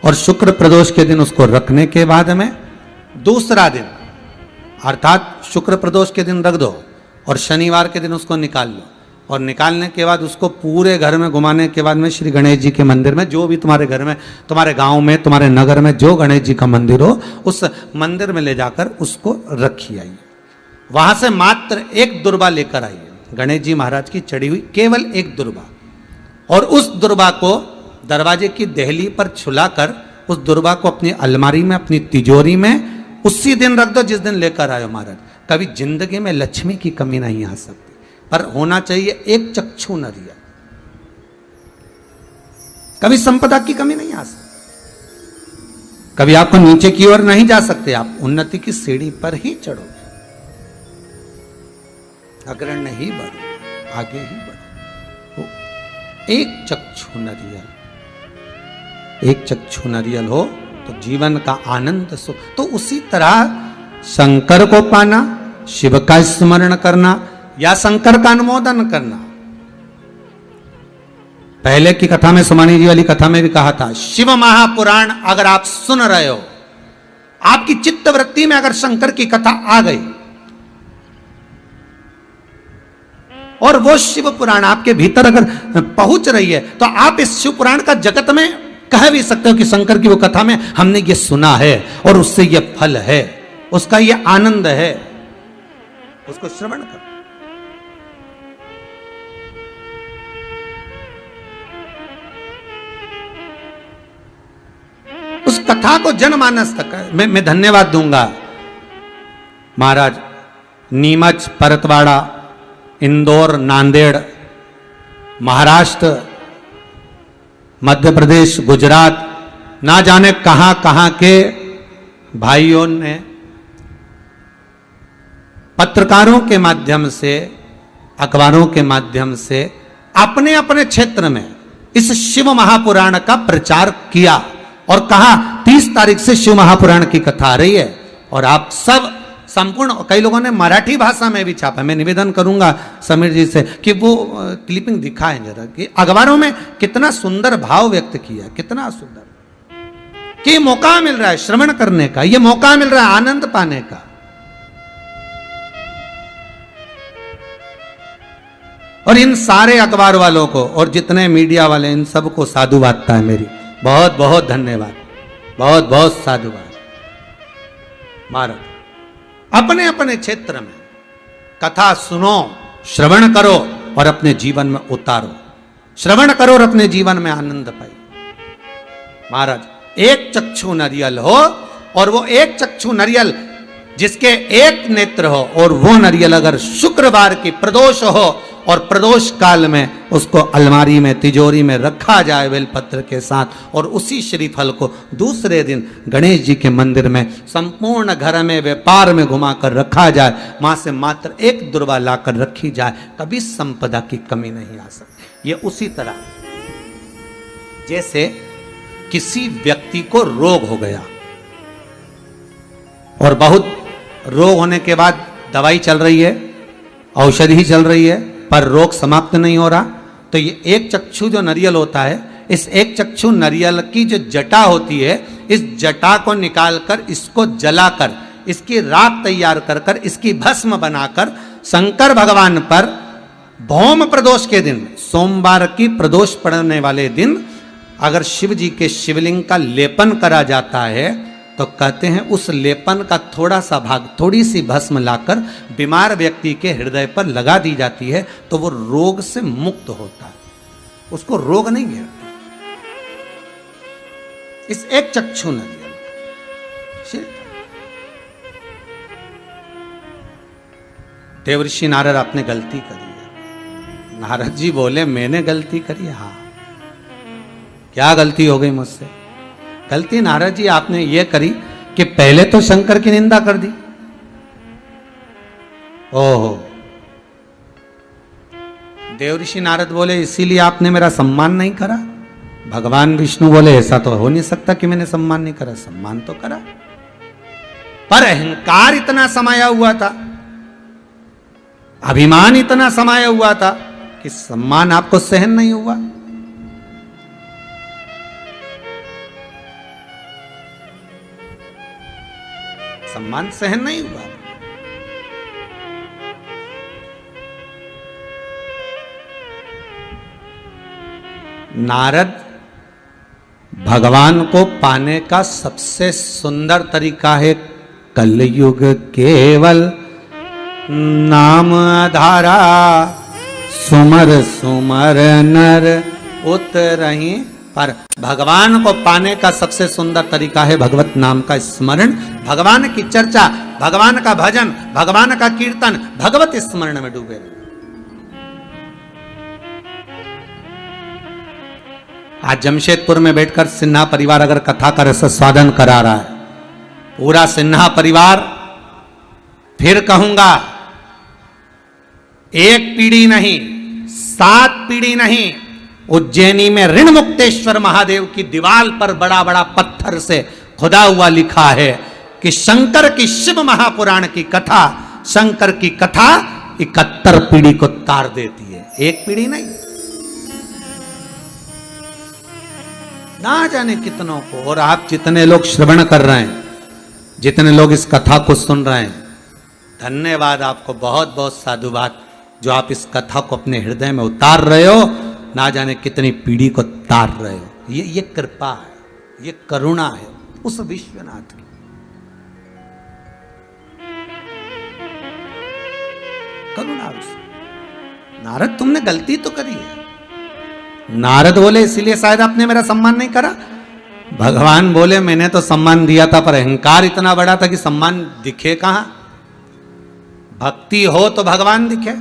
और शुक्र प्रदोष के दिन उसको रखने के बाद में दूसरा दिन अर्थात शुक्र प्रदोष के दिन रख दो और शनिवार के दिन उसको निकाल लो। और निकालने के बाद उसको पूरे घर में घुमाने के बाद में श्री गणेश जी के मंदिर में, जो भी तुम्हारे घर में, तुम्हारे गांव में, तुम्हारे नगर में जो गणेश जी का मंदिर हो, उस मंदिर में ले जाकर उसको रखी आइए। वहां से मात्र एक दुर्बा लेकर आइए, गणेश जी महाराज की चढ़ी हुई केवल एक दुर्बा। और उस दुर्बा को दरवाजे की देहली पर छुलाकर उस दुर्बा को अपनी अलमारी में, अपनी तिजोरी में उसी दिन रख दो जिस दिन लेकर आयो महाराज। कभी जिंदगी में लक्ष्मी की कमी नहीं आ सकती, पर होना चाहिए एक चक्षु नारियल। कभी संपदा की कमी नहीं आ सकती, कभी आपको नीचे की ओर नहीं जा सकते, आप उन्नति की सीढ़ी पर ही चढ़ोगे, अग्र नहीं बढ़ो, आगे ही बढ़ो। एक चक्षु नारियल, एक चक्षु नारियल हो तो जीवन का आनंद सो। तो उसी तरह शंकर को पाना, शिव का स्मरण करना या शंकर का अनुमोदन करना। पहले की कथा में, सुमानी जी वाली कथा में भी कहा था, शिव महापुराण अगर आप सुन रहे हो, आपकी चित्त वृत्ति में अगर शंकर की कथा आ गई और वो शिव पुराण आपके भीतर अगर पहुंच रही है, तो आप इस शिव पुराण का जगत में कह भी सकते हो कि शंकर की वो कथा में हमने ये सुना है और उससे ये फल है, उसका ये आनंद है, उसको श्रवण करो। उस कथा को जनमानस तक मैं धन्यवाद दूंगा। महाराज नीमच, परतवाड़ा, इंदौर, नांदेड़, महाराष्ट्र, मध्य प्रदेश, गुजरात, ना जाने कहां कहां के भाइयों ने पत्रकारों के माध्यम से, अखबारों के माध्यम से अपने अपने क्षेत्र में इस शिव महापुराण का प्रचार किया और कहा 30 तारीख से शिव महापुराण की कथा आ रही है। और आप सब संपूर्ण, कई लोगों ने मराठी भाषा में भी छापा। मैं निवेदन करूंगा समीर जी से कि वो क्लिपिंग दिखाएं जरा, कि अखबारों में कितना सुंदर भाव व्यक्त किया, कितना सुंदर, कि मौका मिल रहा है श्रवण करने का, ये मौका मिल रहा है आनंद पाने का। और इन सारे अखबार वालों को और जितने मीडिया वाले, इन सबको साधुवादता है मेरी, बहुत बहुत धन्यवाद, बहुत बहुत साधुवाद। महाराज अपने अपने क्षेत्र में कथा सुनो, श्रवण करो और अपने जीवन में उतारो, श्रवण करो और अपने जीवन में आनंद पाइए। महाराज एक चक्षु नारियल हो और वो एक चक्षु नारियल जिसके एक नेत्र हो, और वो नारियल अगर शुक्रवार की प्रदोष हो और प्रदोष काल में उसको अलमारी में, तिजोरी में रखा जाए बेलपत्र के साथ, और उसी श्रीफल को दूसरे दिन गणेश जी के मंदिर में संपूर्ण घर में, व्यापार में घुमाकर रखा जाए, वहां से मात्र एक दुर्वा लाकर रखी जाए, कभी संपदा की कमी नहीं आ सकती। ये उसी तरह जैसे किसी व्यक्ति को रोग हो गया और बहुत रोग होने के बाद दवाई चल रही है, औषधि चल रही है, पर रोग समाप्त नहीं हो रहा, तो ये एक चक्षु जो नारियल होता है, इस एक चक्षु नारियल की जो जटा होती है, इस जटा को निकालकर इसको जलाकर इसकी राख तैयार कर कर इसकी भस्म बनाकर शंकर भगवान पर भौम प्रदोष के दिन, सोमवार की प्रदोष पड़ने वाले दिन अगर शिव जी के शिवलिंग का लेपन करा जाता है, तो कहते हैं उस लेपन का थोड़ा सा भाग, थोड़ी सी भस्म लाकर बीमार व्यक्ति के हृदय पर लगा दी जाती है, तो वो रोग से मुक्त होता है, उसको रोग नहीं घेरता। इस एक चक्षु नारियल देवर्षि नारद आपने गलती करी है। नारद जी बोले मैंने गलती करी? हाँ। क्या गलती हो गई मुझसे? गलती नारद जी आपने ये करी कि पहले तो शंकर की निंदा कर दी। ओहो। देवर्षि नारद बोले इसीलिए आपने मेरा सम्मान नहीं करा? भगवान विष्णु बोले ऐसा तो हो नहीं सकता कि मैंने सम्मान नहीं करा, सम्मान तो करा, पर अहंकार इतना समाया हुआ था, अभिमान इतना समाया हुआ था कि सम्मान आपको सहन नहीं हुआ। सम्मान सहन नहीं हुआ। नारद भगवान को पाने का सबसे सुंदर तरीका है कलयुग केवल नाम आधारा, सुमर सुमर नर उतरहि पर। भगवान को पाने का सबसे सुंदर तरीका है भगवत नाम का स्मरण, भगवान की चर्चा, भगवान का भजन, भगवान का कीर्तन, भगवत स्मरण में डूबे। आज जमशेदपुर में बैठकर सिन्हा परिवार अगर कथा का रसास्वादन करा रहा है, पूरा सिन्हा परिवार, फिर कहूंगा एक पीढ़ी नहीं 7 पीढ़ी नहीं, उज्जैनी में ऋण मुक्तेश्वर महादेव की दीवार पर बड़ा बड़ा पत्थर से खुदा हुआ लिखा है कि शंकर की शिव महापुराण की कथा, शंकर की कथा 71 पीढ़ी को तार देती है, एक पीढ़ी नहीं। ना जाने कितनों को, और आप जितने लोग श्रवण कर रहे हैं, जितने लोग इस कथा को सुन रहे हैं, धन्यवाद आपको, बहुत बहुत साधुवाद जो आप इस कथा को अपने हृदय में उतार रहे हो। ना जाने कितनी पीढ़ी को तार रहे हो। ये कृपा है, ये करुणा है उस विश्वनाथ की। करुणा उस। नारद तुमने गलती तो करी है। नारद बोले इसीलिए शायद आपने मेरा सम्मान नहीं करा। भगवान बोले मैंने तो सम्मान दिया था, पर अहंकार इतना बड़ा था कि सम्मान दिखे कहां। भक्ति हो तो भगवान दिखे।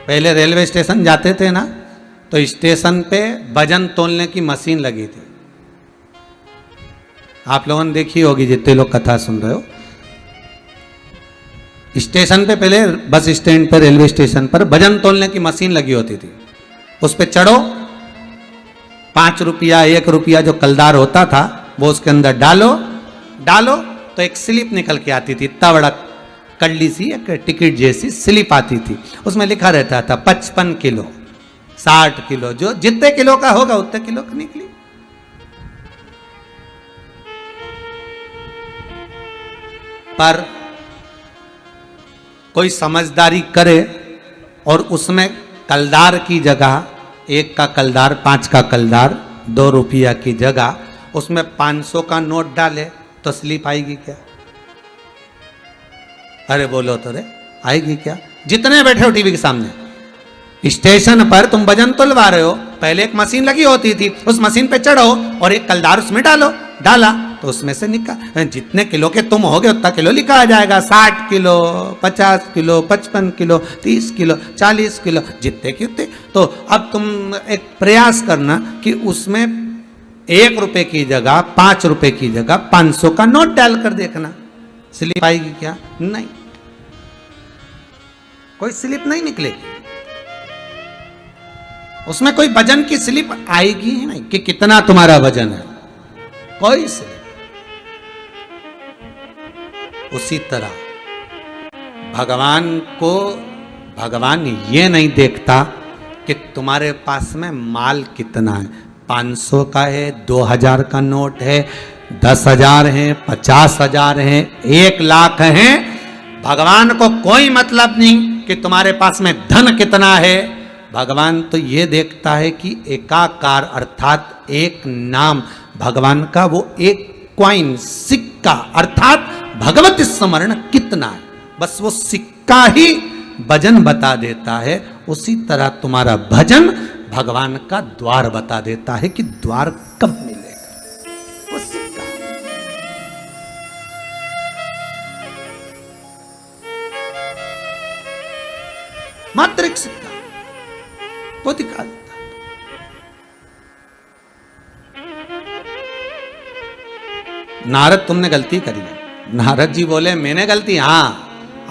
पहले रेलवे स्टेशन जाते थे ना, तो स्टेशन पे वजन तोलने की मशीन लगी थी। आप लोगों ने देखी होगी जितने लोग कथा सुन रहे हो। स्टेशन पे पहले, बस स्टैंड पे, रेलवे स्टेशन पर वजन तोलने की मशीन लगी होती थी। उस पे चढ़ो, 5 रुपया 1 रुपया जो कलदार होता था वो उसके अंदर डालो तो एक स्लिप निकल के आती थी। इतना बड़ा कल्ली सी एक टिकट जैसी स्लिप आती थी। उसमें लिखा रहता था 55 किलो, 60 किलो, जो जितने किलो का होगा उतने किलो का निकली। पर कोई समझदारी करे और उसमें कलदार की जगह, 1 का कलदार, 5 का कलदार, 2 रुपया की जगह उसमें 500 का नोट डाले तो स्लिप आएगी क्या? अरे बोलो तो रे, आएगी क्या? जितने बैठे हो टीवी के सामने, स्टेशन पर तुम वजन तुलवा रहे हो, पहले एक मशीन लगी होती थी, उस मशीन पे चढ़ो और एक कलदार उसमें डाला तो उसमें से निकाल, जितने किलो के तुम होगे उतना किलो लिखा आ जाएगा। 60 kilo, 50 kilo, 55 kilo, 30 kilo, 40 kilo, जितने के उतने। तो अब तुम एक प्रयास करना कि उसमें 1 रुपए की जगह, 5 रुपए की जगह 500 का नोट डालकर देखना, स्लिप आएगी क्या? नहीं, कोई स्लिप नहीं निकलेगी। उसमें कोई वजन की स्लिप आएगी ही नहीं कि कितना तुम्हारा वजन है, कोई स्लिप। उसी तरह भगवान ये नहीं देखता कि तुम्हारे पास में माल कितना है, 500 का है, 2000 का नोट है, 10,000 है, 50,000 है, 1 लाख है। भगवान को कोई मतलब नहीं कि तुम्हारे पास में धन कितना है। भगवान तो ये देखता है कि एकाकार अर्थात एक नाम भगवान का, वो एक क्वाइन, सिक्का अर्थात भगवत स्मरण कितना है, बस वो सिक्का ही भजन बता देता है। उसी तरह तुम्हारा भजन भगवान का द्वार बता देता है कि द्वार कब मिलेगा, वो सिक्का। वो दिखा देता। नारद तुमने गलती करी है। नारद जी बोले मैंने गलती, हाँ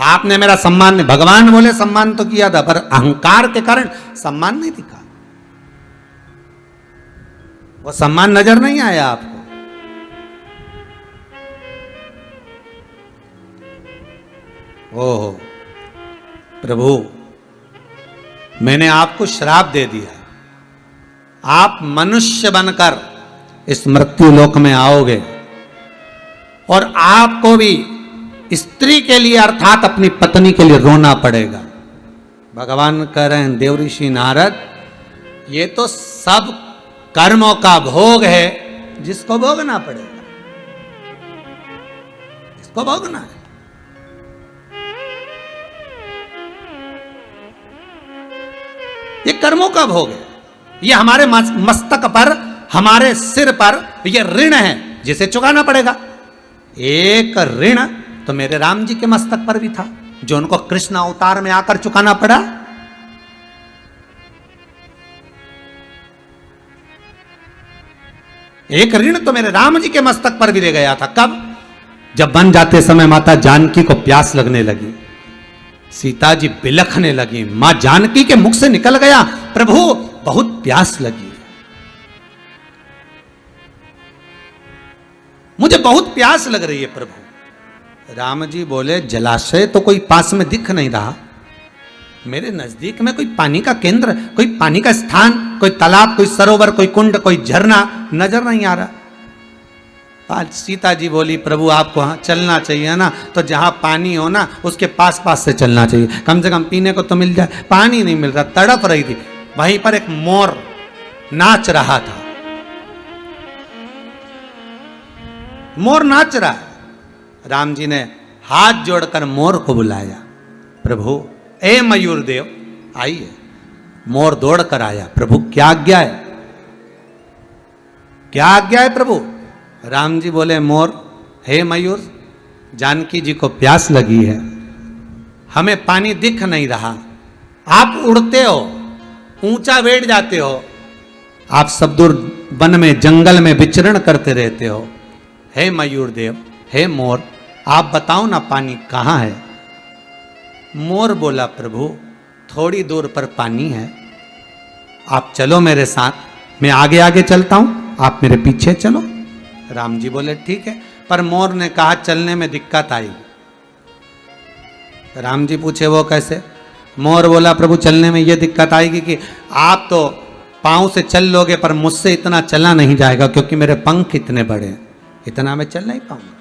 आपने मेरा सम्मान नहीं, भगवान बोले सम्मान तो किया था पर अहंकार के कारण सम्मान नहीं दिखा, वो सम्मान नजर नहीं आया आपको। ओहो प्रभु मैंने आपको श्राप दे दिया, आप मनुष्य बनकर इस मृत्यु लोक में आओगे और आपको भी स्त्री के लिए अर्थात अपनी पत्नी के लिए रोना पड़ेगा। भगवान कह रहे हैं देव ऋषि नारद, ये तो सब कर्मों का भोग है जिसको भोगना पड़ेगा, इसको भोगना है। ये कर्मों का भोग है, ये हमारे मस्तक पर, हमारे सिर पर ये ऋण है जिसे चुकाना पड़ेगा। एक ऋण तो मेरे राम जी के मस्तक पर भी था जो उनको कृष्ण अवतार में आकर चुकाना पड़ा। एक ऋण तो मेरे राम जी के मस्तक पर भी रह गया था। कब? जब बन जाते समय माता जानकी को प्यास लगने लगी, सीता जी बिलखने लगी, मां जानकी के मुख से निकल गया, प्रभु बहुत प्यास लगी, मुझे बहुत प्यास लग रही है प्रभु। राम जी बोले जलाशय तो कोई पास में दिख नहीं रहा, मेरे नजदीक में कोई पानी का केंद्र, कोई पानी का स्थान, कोई तालाब, कोई सरोवर, कोई कुंड, कोई झरना नजर नहीं आ रहा। आज सीता जी बोली प्रभु आपको हाँ चलना चाहिए ना, तो जहां पानी हो ना उसके पास पास से चलना चाहिए, कम से कम पीने को तो मिल जाए। पानी नहीं मिल रहा, तड़प रही थी। वहीं पर एक मोर नाच रहा था, मोर नाच रहा है। राम जी ने हाथ जोड़कर मोर को बुलाया, प्रभु ए मयूर देव आइए। मोर दौड़ कर आया, प्रभु क्या आज्ञा है, क्या आज्ञा है प्रभु? राम जी बोले मोर हे मयूर, जानकी जी को प्यास लगी है, हमें पानी दिख नहीं रहा, आप उड़ते हो, ऊंचा बैठ जाते हो, आप सब दूर वन में जंगल में विचरण करते रहते हो, हे मयूर देव, हे मोर आप बताओ ना पानी कहाँ है? मोर बोला प्रभु थोड़ी दूर पर पानी है, आप चलो मेरे साथ, मैं आगे आगे चलता हूं, आप मेरे पीछे चलो। राम जी बोले ठीक है, पर मोर ने कहा चलने में दिक्कत आई। राम जी पूछे वो कैसे? मोर बोला प्रभु चलने में यह दिक्कत आएगी कि आप तो पांव से चल लोगे पर मुझसे इतना चला नहीं जाएगा क्योंकि मेरे पंख इतने बड़े हैं, इतना मैं चल नहीं पाऊंगा।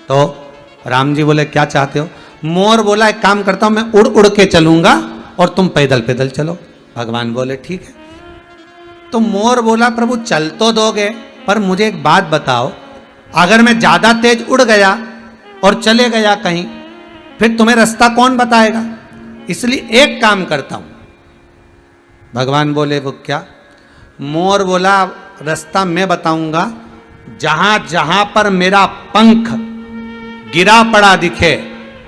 तो राम जी बोले क्या चाहते हो? मोर बोला एक काम करता हूं, मैं उड़ उड़ के चलूंगा और तुम पैदल पैदल चलो। भगवान बोले ठीक है। तो मोर बोला प्रभु चल तो दोगे, पर मुझे एक बात बताओ, अगर मैं ज्यादा तेज उड़ गया और चले गया कहीं, फिर तुम्हें रास्ता कौन बताएगा? इसलिए एक काम करता हूं। भगवान बोले वो क्या? मोर बोला रास्ता मैं बताऊंगा, जहां जहां पर मेरा पंख गिरा पड़ा दिखे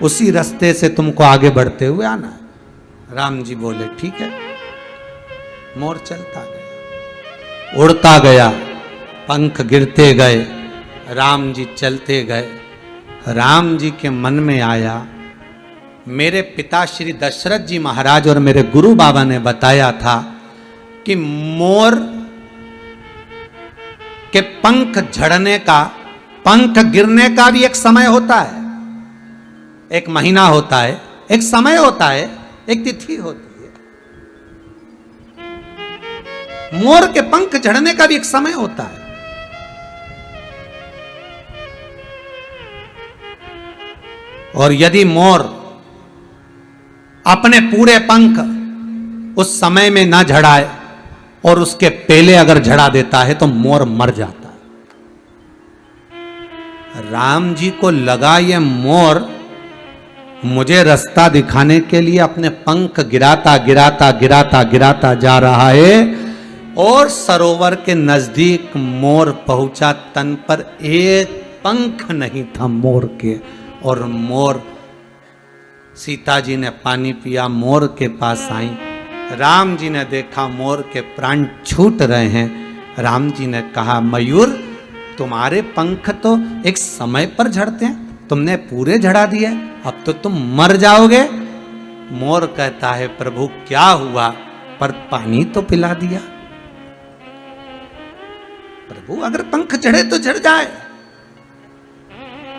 उसी रास्ते से तुमको आगे बढ़ते हुए आना है। राम जी बोले ठीक है। मोर चलता गया, उड़ता गया, पंख गिरते गए, राम जी चलते गए। राम जी के मन में आया मेरे पिता श्री दशरथ जी महाराज और मेरे गुरु बाबा ने बताया था कि मोर के पंख झड़ने का, पंख गिरने का भी एक समय होता है, एक महीना होता है, एक समय होता है, एक तिथि होती है। मोर के पंख झड़ने का भी एक समय होता है। और यदि मोर अपने पूरे पंख उस समय में ना झड़ाए और उसके पहले अगर झड़ा देता है तो मोर मर जाता है। राम जी को लगा ये मोर मुझे रास्ता दिखाने के लिए अपने पंख गिराता गिराता गिराता गिराता जा रहा है और सरोवर के नजदीक मोर पहुंचा। तन पर एक पंख नहीं था मोर के, और मोर, सीता जी ने पानी पिया, मोर के पास आई। राम जी ने देखा मोर के प्राण छूट रहे हैं। राम जी ने कहा, मयूर तुम्हारे पंख तो एक समय पर झड़ते हैं, तुमने पूरे झड़ा दिए, अब तो तुम मर जाओगे। मोर कहता है, प्रभु क्या हुआ, पर पानी तो पिला दिया। प्रभु अगर पंख झड़े तो झड़ जाए,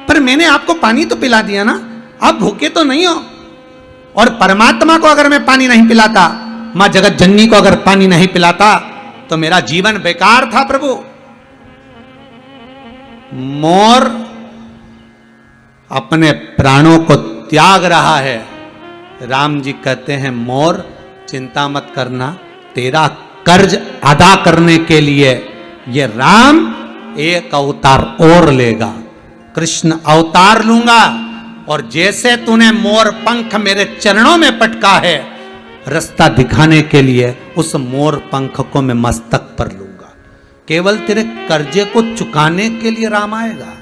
पर मैंने आपको पानी तो पिला दिया ना, आप भूखे तो नहीं हो। और परमात्मा को अगर मैं पानी नहीं पिलाता, मां जगत जननी को अगर पानी नहीं पिलाता, तो मेरा जीवन बेकार था। प्रभु मोर अपने प्राणों को त्याग रहा है। राम जी कहते हैं, मोर चिंता मत करना, तेरा कर्ज अदा करने के लिए ये राम एक अवतार और लेगा, कृष्ण अवतार लूंगा। और जैसे तूने मोर पंख मेरे चरणों में पटका है, रास्ता दिखाने के लिए उस मोर पंख को मैं मस्तक पर लूंगा। केवल तेरे कर्जे को चुकाने के लिए राम आएगा,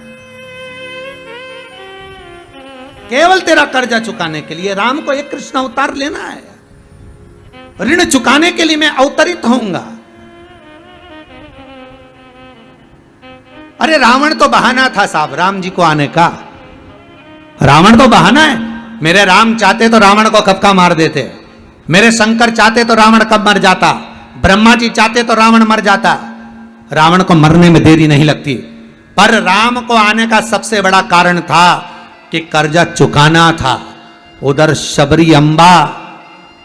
केवल तेरा कर्जा चुकाने के लिए राम को एक कृष्ण अवतार लेना है। ऋण चुकाने के लिए मैं अवतरित होऊंगा। अरे रावण तो बहाना था साहब राम जी को आने का, रावण तो बहाना है। मेरे राम चाहते तो रावण को कब का मार देते, मेरे शंकर चाहते तो रावण कब मर जाता, ब्रह्मा जी चाहते तो रावण मर जाता। रावण को मरने में देरी नहीं लगती, पर राम को आने का सबसे बड़ा कारण था कि कर्जा चुकाना था। उधर शबरी अम्बा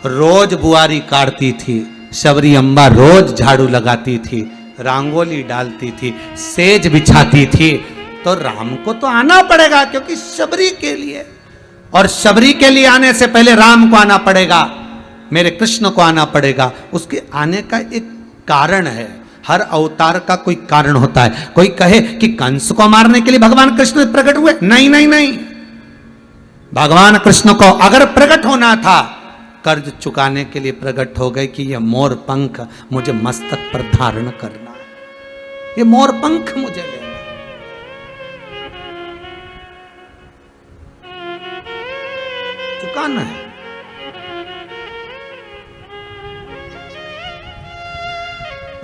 रोज बुआरी काटती थी, शबरी अम्बा रोज झाड़ू लगाती थी, रंगोली डालती थी, सेज बिछाती थी। तो राम को तो आना पड़ेगा, क्योंकि शबरी के लिए, और शबरी के लिए आने से पहले राम को आना पड़ेगा, मेरे कृष्ण को आना पड़ेगा। उसके आने का एक कारण है। हर अवतार का कोई कारण होता है। कोई कहे कि कंस को मारने के लिए भगवान कृष्ण प्रकट हुए, नहीं नहीं नहीं, भगवान कृष्ण को अगर प्रकट होना था, कर्ज चुकाने के लिए प्रकट हो गए कि यह मोर पंख मुझे मस्तक पर धारण करना है, ये मोर पंख मुझे लेना, चुकाना है।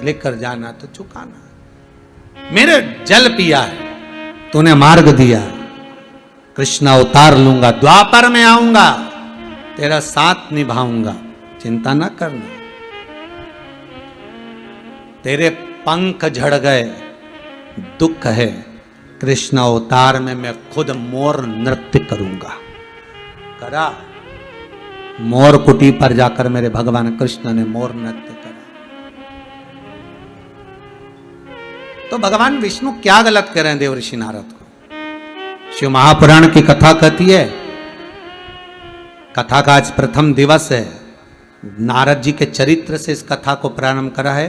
लेकर जाना तो चुकाना। मेरे जल पिया है, तूने मार्ग दिया, कृष्ण अवतार लूंगा, द्वापर में आऊंगा, तेरा साथ निभाऊंगा, चिंता ना करना। तेरे पंख झड़ गए, दुख है, कृष्ण अवतार में मैं खुद मोर नृत्य करूंगा। करा, मोर कुटी पर जाकर मेरे भगवान कृष्ण ने मोर नृत्य करा। तो भगवान विष्णु क्या गलत कर रहे हैं देवर्षि नारद को? शिव महापुराण की कथा कहती है, कथा का आज प्रथम दिवस है, नारद जी के चरित्र से इस कथा को प्रारंभ करा है।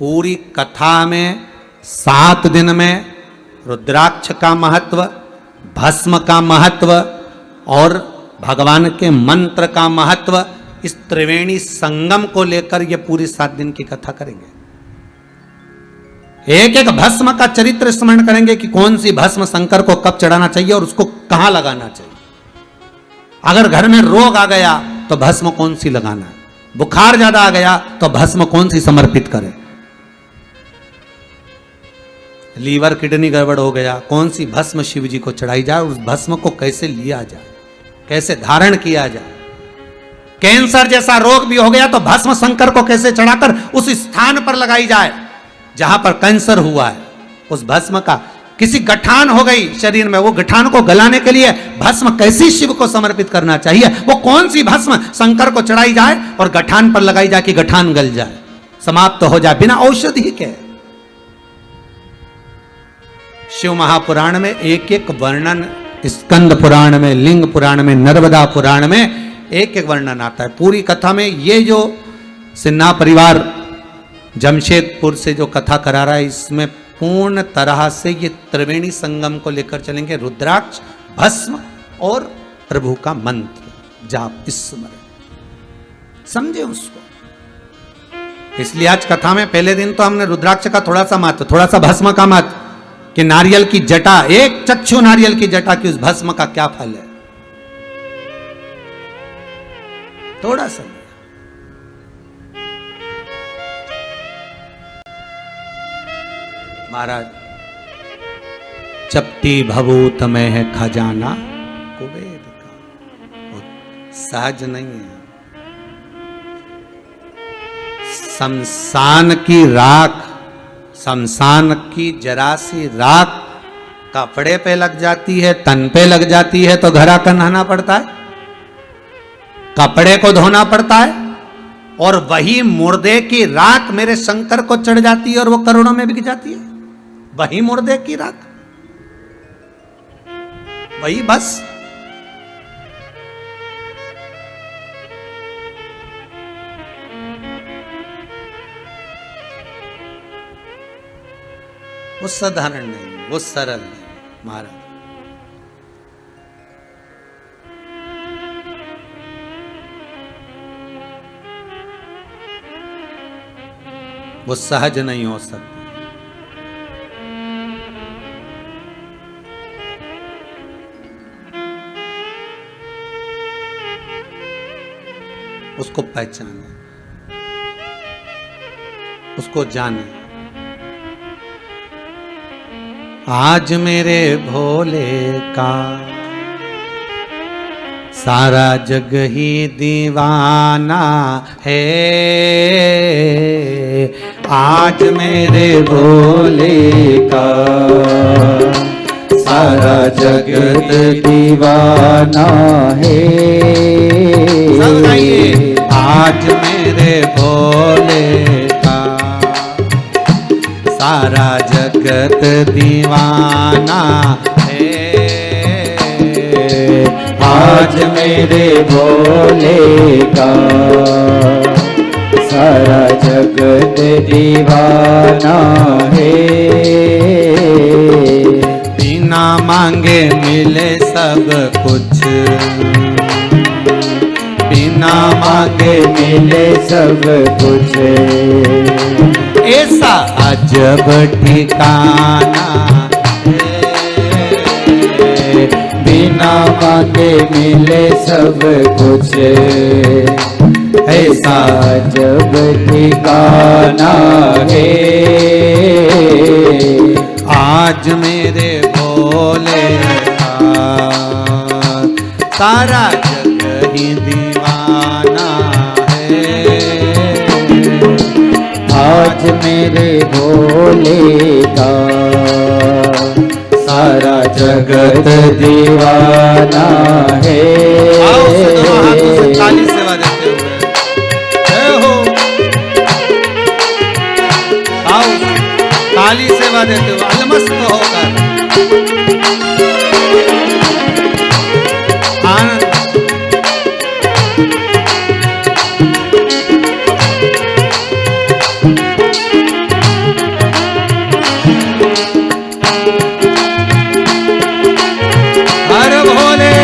पूरी कथा में 7 दिन में रुद्राक्ष का महत्व, भस्म का महत्व और भगवान के मंत्र का महत्व, इस त्रिवेणी संगम को लेकर ये पूरी 7 दिन की कथा करेंगे। एक एक भस्म का चरित्र स्मरण करेंगे कि कौन सी भस्म शंकर को कब चढ़ाना चाहिए और उसको कहां लगाना चाहिए। अगर घर में रोग आ गया तो भस्म कौन सी लगाना है, बुखार ज्यादा आ गया तो भस्म कौन सी समर्पित करें, लीवर किडनी गड़बड़ हो गया कौन सी भस्म शिव जी को चढ़ाई जाए, उस भस्म को कैसे लिया जाए, कैसे धारण किया जाए। कैंसर जैसा रोग भी हो गया तो भस्म शंकर को कैसे चढ़ाकर उस स्थान पर लगाई जाए जहां पर कैंसर हुआ है। उस भस्म का, किसी गठान हो गई शरीर में, वो गठान को गलाने के लिए भस्म कैसी शिव को समर्पित करना चाहिए, वो कौन सी भस्म शंकर को चढ़ाई जाए और गठान पर लगाई जाए कि गठान गल जाए, समाप्त तो हो जाए बिना औषधि के। शिव महापुराण में एक एक वर्णन, स्कंद पुराण में, लिंग पुराण में, नर्मदा पुराण में एक एक वर्णन आता है। पूरी कथा में ये जो सिन्हा परिवार जमशेदपुर से जो कथा करा रहा है, इसमें पूर्ण तरह से ये त्रिवेणी संगम को लेकर चलेंगे। रुद्राक्ष, भस्म और प्रभु का मंत्र जाप, स्मरण, समझे उसको। इसलिए आज कथा में पहले दिन तो हमने रुद्राक्ष का थोड़ा सा महत्व, थोड़ा सा भस्म का महत्व, कि नारियल की जटा, एक चक्षु नारियल की जटा की उस भस्म का क्या फल है, थोड़ा सा। महाराज, चपटी भभूत में है खजाना कुबेर का, वो सहज नहीं है। शमशान की राख, शमशान की जरा सी राख कपड़े पे लग जाती है, तन पे लग जाती है तो घर आकर नहाना पड़ता है, कपड़े को धोना पड़ता है। और वही मुर्दे की राख मेरे शंकर को चढ़ जाती है और वो करोड़ों में बिक जाती है। वही मुर्दे की राख, वही बस। वो साधारण नहीं, वो सरल नहीं महाराज। वो सहज नहीं हो सकती। उसको पहचाने, उसको जाने। आज मेरे भोले का सारा जग ही दीवाना है, आज मेरे भोले का सारा जगत दीवाना है। आज मेरे भोले का सारा जगत दीवाना है, आज मेरे भोले का सारा जगत दीवाना है। बिना मांगे मिले सब कुछ, बिना मांगे मिले सब कुछ, ऐसा अजब ठिकाना है। बिना मांगे मिले सब कुछ, ऐसा जब ठिकाना है। आज मेरे भोले का सारा जग ही दीवाना है, आज मेरे भोले का सारा जगत दीवाना है। आओ दोनों हाथों से ताली सेवा देते हुए जय हो। आओ ताली सेवा देते हुए अलमस्त होकर आनंद। हर भोले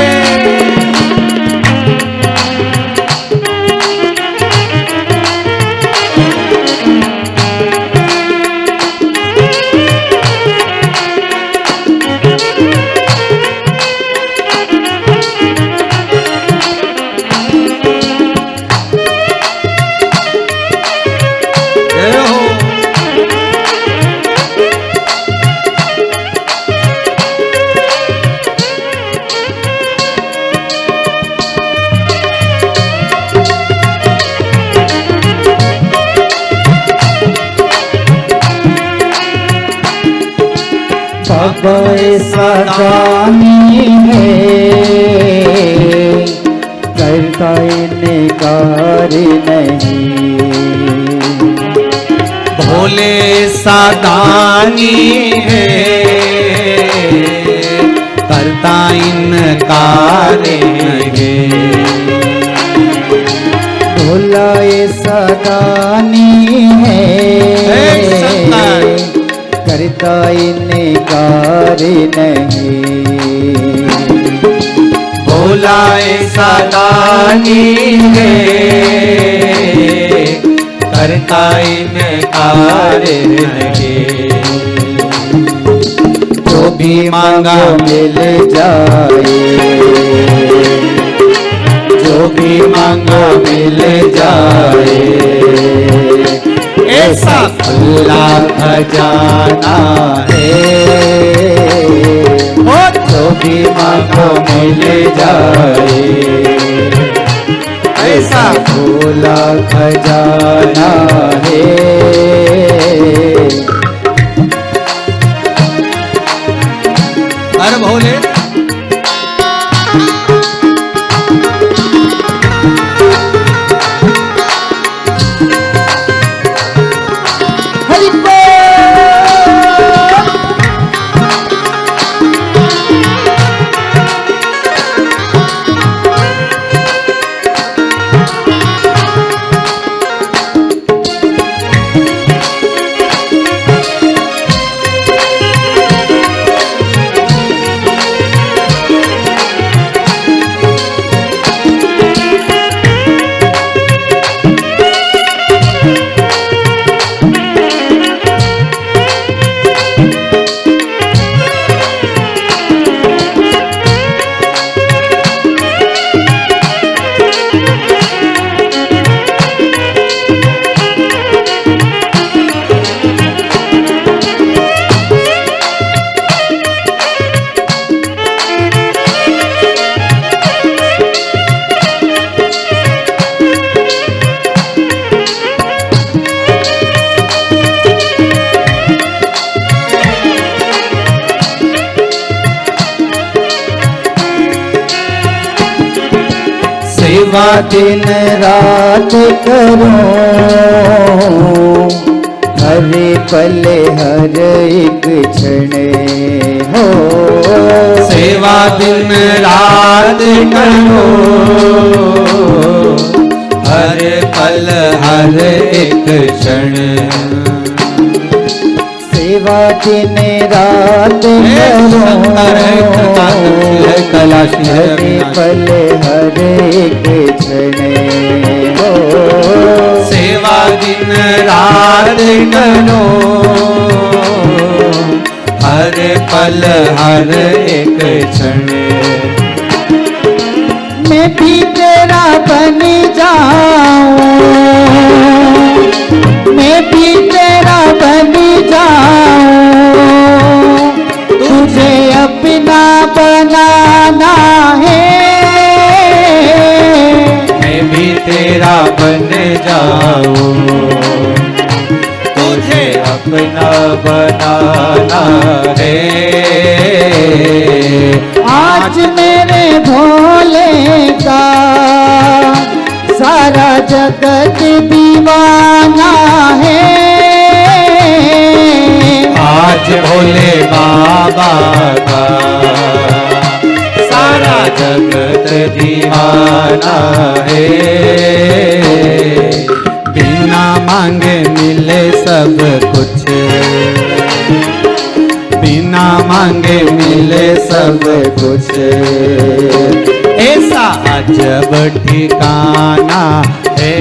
जय हो। बाबा ऐसा दानी है, करता इनकार नहीं। भोले सादानी है, करता इनकार नहीं। भोला ऐसा दानी है, करता इनकार नहीं। भोला ऐसा दानी है, करता इनकार नहीं। जो भी मांगो मिल जाए, जो भी मांगो मिल जाए, ऐसा खुला खजाना है, जो भी मांगो मिल जाए। ऐसा खुला खजाना है। हर भोले हरि बोल। सेवा दिन रात करो, हर पल हर एक क्षण हो। सेवा दिन रात करो, हर पल हर एक क्षण। सेवा दिन रात करो, कैलाशी हर पल हर एक क्षण हो। सेवा दिन रात करो, हर पल हर एक क्षण। मैं भी तेरा बन जाऊं, मैं भी तेरा बन जाऊं, तुझे अपना बनाना है। मैं भी तेरा बन जाऊं, तुझे अपना बनाना है। आज मेरे भोले का सारा जगत दीवाना है। आज भोले बाबा का सारा जगत दीवाना है। बिना मांगे मिले सब कुछ, बिना मांगे मिले सब कुछ। ऐसा अजब ठिकाना है,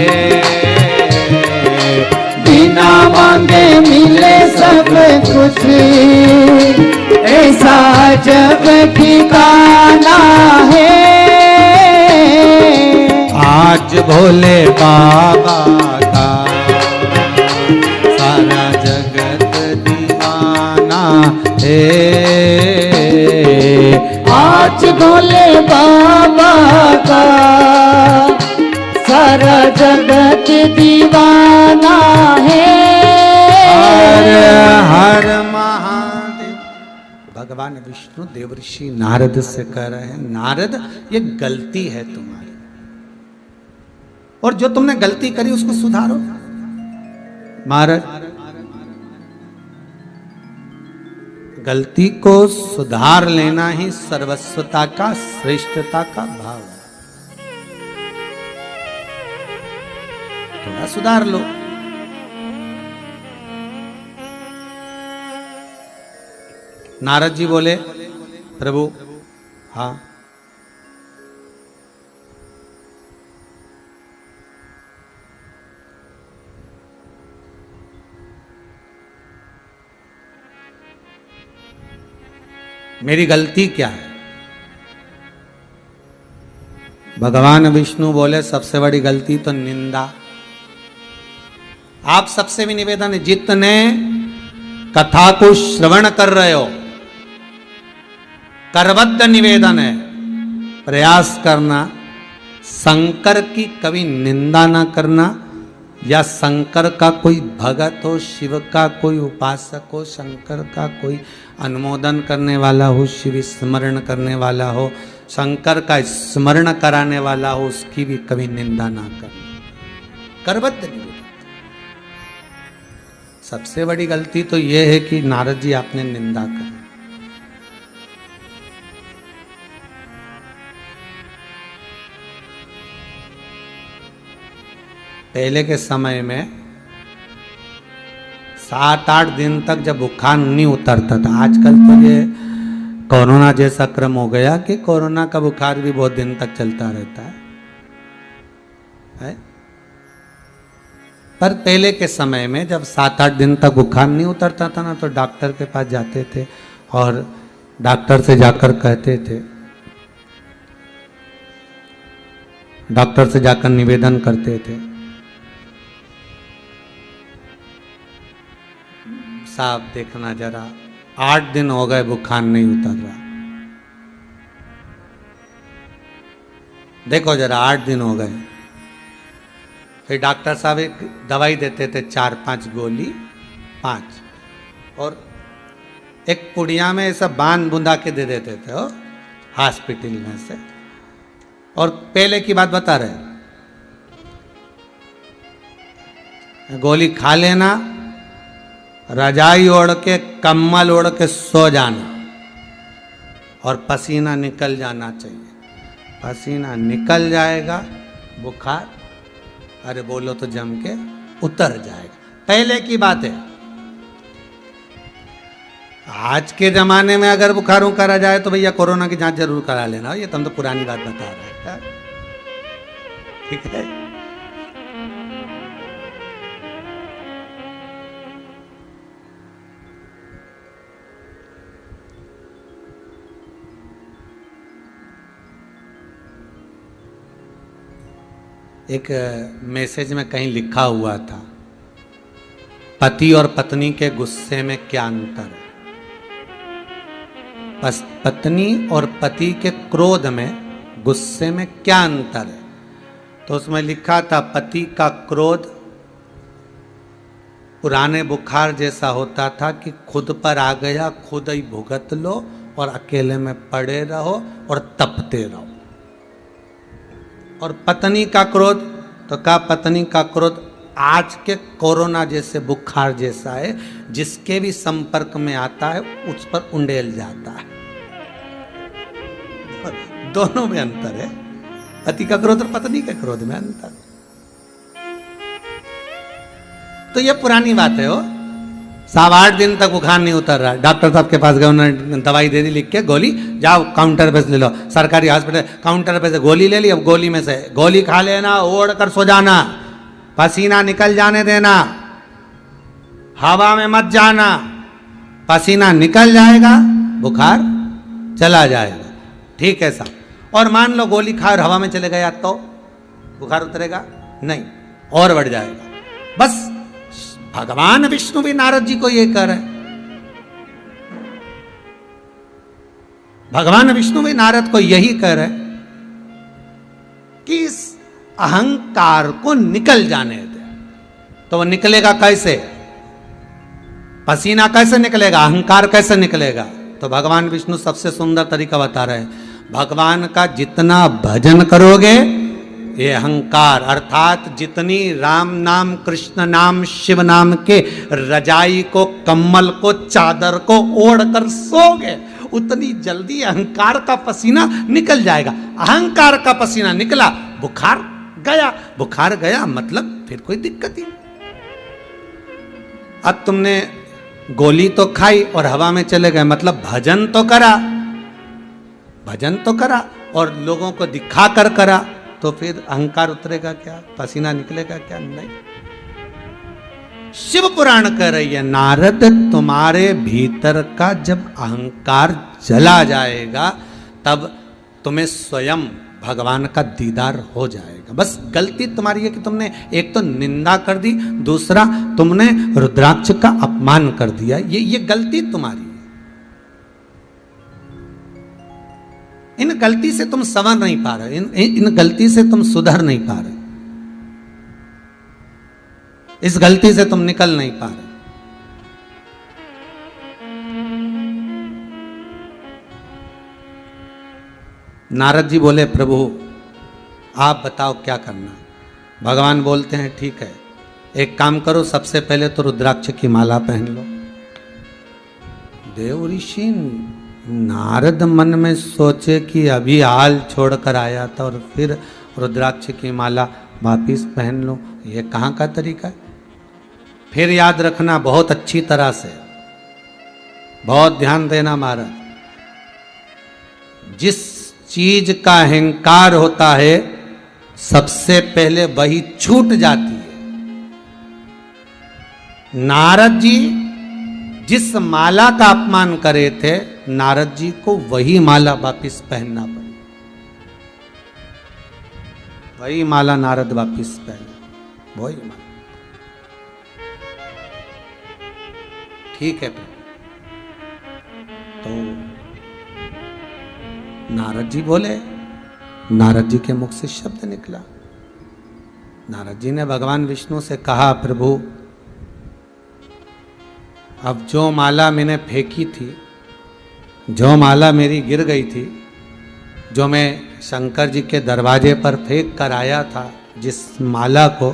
बिना मांगे मिले सब कुछ। ऐसा जब ठिकाना है। आज भोले बाबा का सारा जगत दीवाना है। आज भोले बाबा का सारा जगत दीवाना है। हर हर महादेव। भगवान विष्णु देवर्षि नारद से कह रहे हैं, नारद ये गलती है तुम्हारी, और जो तुमने गलती करी उसको सुधारो। महाराज गलती को सुधार लेना ही सर्वस्वता का, श्रेष्ठता का भाव है। थोड़ा सुधार लो। नारद जी बोले, प्रभु हाँ मेरी गलती क्या है? भगवान विष्णु बोले, सबसे बड़ी गलती तो निंदा। आप सबसे भी निवेदन है, जितने कथा को श्रवण कर रहे हो, करबद्ध निवेदन है, प्रयास करना शंकर की कभी निंदा ना करना, या शंकर का कोई भगत हो, शिव का कोई उपासक हो, शंकर का कोई अनुमोदन करने वाला हो, शिव स्मरण करने वाला हो, शंकर का स्मरण कराने वाला हो, उसकी भी कभी निंदा ना करना। करबद्ध निवेदन। सबसे बड़ी गलती तो यह है कि नारद जी आपने निंदा कर। पहले के समय में 7-8 दिन तक जब बुखार नहीं उतरता था, आजकल तो ये कोरोना जैसा क्रम हो गया कि कोरोना का बुखार भी बहुत दिन तक चलता रहता है? पर पहले के समय में जब 7-8 दिन तक बुखार नहीं उतरता था ना, तो डॉक्टर के पास जाते थे और डॉक्टर से जाकर कहते थे, डॉक्टर से जाकर निवेदन करते थे, साहब देखना जरा, 8 दिन हो गए बुखार नहीं उतर रहा, देखो जरा 8 दिन हो गए। फिर डॉक्टर साहब एक दवाई देते थे, 4-5 गोली, 5, और एक पुड़िया में ऐसा बांध बुंदा के दे देते थे और हॉस्पिटल में से। और पहले की बात बता रहे, गोली खा लेना, रजाई ओढ़ के कम्बल ओढ़ के सो जाना और पसीना निकल जाना चाहिए। पसीना निकल जाएगा, बुखार अरे बोलो तो जम के उतर जाएगा। पहले की बात है। आज के जमाने में अगर बुखारों करा जाए तो भैया कोरोना की जांच जरूर करा लेना, ये तुम तो पुरानी बात बता रहे हैं, ठीक है। एक मैसेज में कहीं लिखा हुआ था, पति और पत्नी के गुस्से में क्या अंतर है। पत्नी और पति के क्रोध में, गुस्से में क्या अंतर है। तो उसमें लिखा था, पति का क्रोध पुराने बुखार जैसा होता था कि खुद पर आ गया, खुद ही भुगत लो और अकेले में पड़े रहो और तपते रहो। और पत्नी का क्रोध, तो क्या पत्नी का क्रोध आज के कोरोना जैसे बुखार जैसा है, जिसके भी संपर्क में आता है उस पर उंडेल जाता है। दोनों में अंतर है, पति का क्रोध और पत्नी के क्रोध में अंतर। तो ये पुरानी बात है। वो साहब 8 दिन तक बुखार नहीं उतर रहा, डॉक्टर साहब के पास गए, उन्होंने दवाई दे दी लिख के, गोली जाओ काउंटर पे से ले लो, सरकारी हॉस्पिटल काउंटर पे से गोली ले ली, अब गोली में से गोली खा लेना, ओढ़ कर सो जाना, पसीना निकल जाने देना, हवा में मत जाना, पसीना निकल जाएगा, बुखार चला जाएगा, ठीक है साहब। और मान लो गोली खा और हवा में चले गया तो बुखार उतरेगा नहीं, और बढ़ जाएगा। बस भगवान विष्णु भी नारद जी को ये कर रहे, भगवान विष्णु भी नारद को यही कह रहे कि इस अहंकार को निकल जाने दे। तो वो निकलेगा कैसे? पसीना कैसे निकलेगा, अहंकार कैसे निकलेगा? तो भगवान विष्णु सबसे सुंदर तरीका बता रहे हैं, भगवान का जितना भजन करोगे, ये अहंकार अर्थात जितनी राम नाम, कृष्ण नाम, शिव नाम के रजाई को, कम्बल को, चादर को ओढ़ कर सोगे, उतनी जल्दी अहंकार का पसीना निकल जाएगा। अहंकार का पसीना निकला, बुखार गया, बुखार गया मतलब फिर कोई दिक्कत ही नहीं। अब तुमने गोली तो खाई और हवा में चले गए, मतलब भजन तो करा, भजन तो करा और लोगों को दिखा कर करा, तो फिर अहंकार उतरेगा क्या, पसीना निकलेगा क्या? नहीं। शिव पुराण कह रही है, नारद तुम्हारे भीतर का जब अहंकार जला जाएगा, तब तुम्हें स्वयं भगवान का दीदार हो जाएगा। बस गलती तुम्हारी है कि तुमने एक तो निंदा कर दी, दूसरा तुमने रुद्राक्ष का अपमान कर दिया। ये गलती तुम्हारी है। इन गलती से तुम संवर नहीं पा रहे, इन गलती से तुम सुधर नहीं पा रहे, इस गलती से तुम निकल नहीं पा रहे। नारद जी बोले, प्रभु आप बताओ क्या करना। भगवान बोलते हैं, ठीक है, एक काम करो, सबसे पहले तो रुद्राक्ष की माला पहन लो। देव ऋषि नारद मन में सोचे कि अभी हाल छोड़कर आया था और फिर रुद्राक्ष की माला वापिस पहन लो, ये कहाँ का तरीका है। फिर याद रखना बहुत अच्छी तरह से, बहुत ध्यान देना महाराज, जिस चीज का अहंकार होता है सबसे पहले वही छूट जाती है। नारद जी जिस माला का अपमान करे थे, नारद जी को वही माला वापिस पहनना पड़ी, वही माला नारद वापिस पहने, वही माला। ठीक है, तो नारद जी बोले, नारद जी के मुख से शब्द निकला। नारद जी ने भगवान विष्णु से कहा, प्रभु अब जो माला मैंने फेंकी थी, जो माला मेरी गिर गई थी, जो मैं शंकर जी के दरवाजे पर फेंक कर आया था, जिस माला को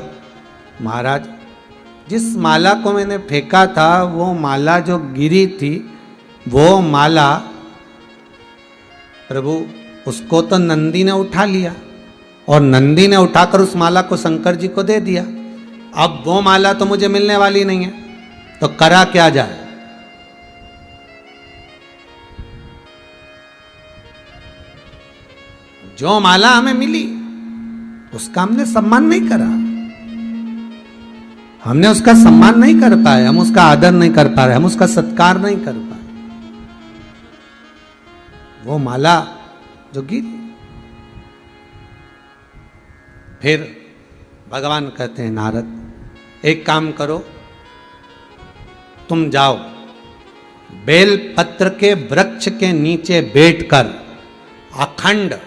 महाराज, जिस माला को मैंने फेंका था, वो माला जो गिरी थी, वो माला प्रभु उसको तो नंदी ने उठा लिया और नंदी ने उठाकर उस माला को शंकर जी को दे दिया। अब वो माला तो मुझे मिलने वाली नहीं है, तो करा क्या जाए। जो माला हमें मिली उसका हमने सम्मान नहीं करा, हमने उसका सम्मान नहीं कर पाए, हम उसका आदर नहीं कर पा रहे, हम उसका सत्कार नहीं कर पाए। वो माला जो गिरी, फिर भगवान कहते हैं, नारद एक काम करो, तुम जाओ बेल पत्र के वृक्ष के नीचे बैठकर अखंड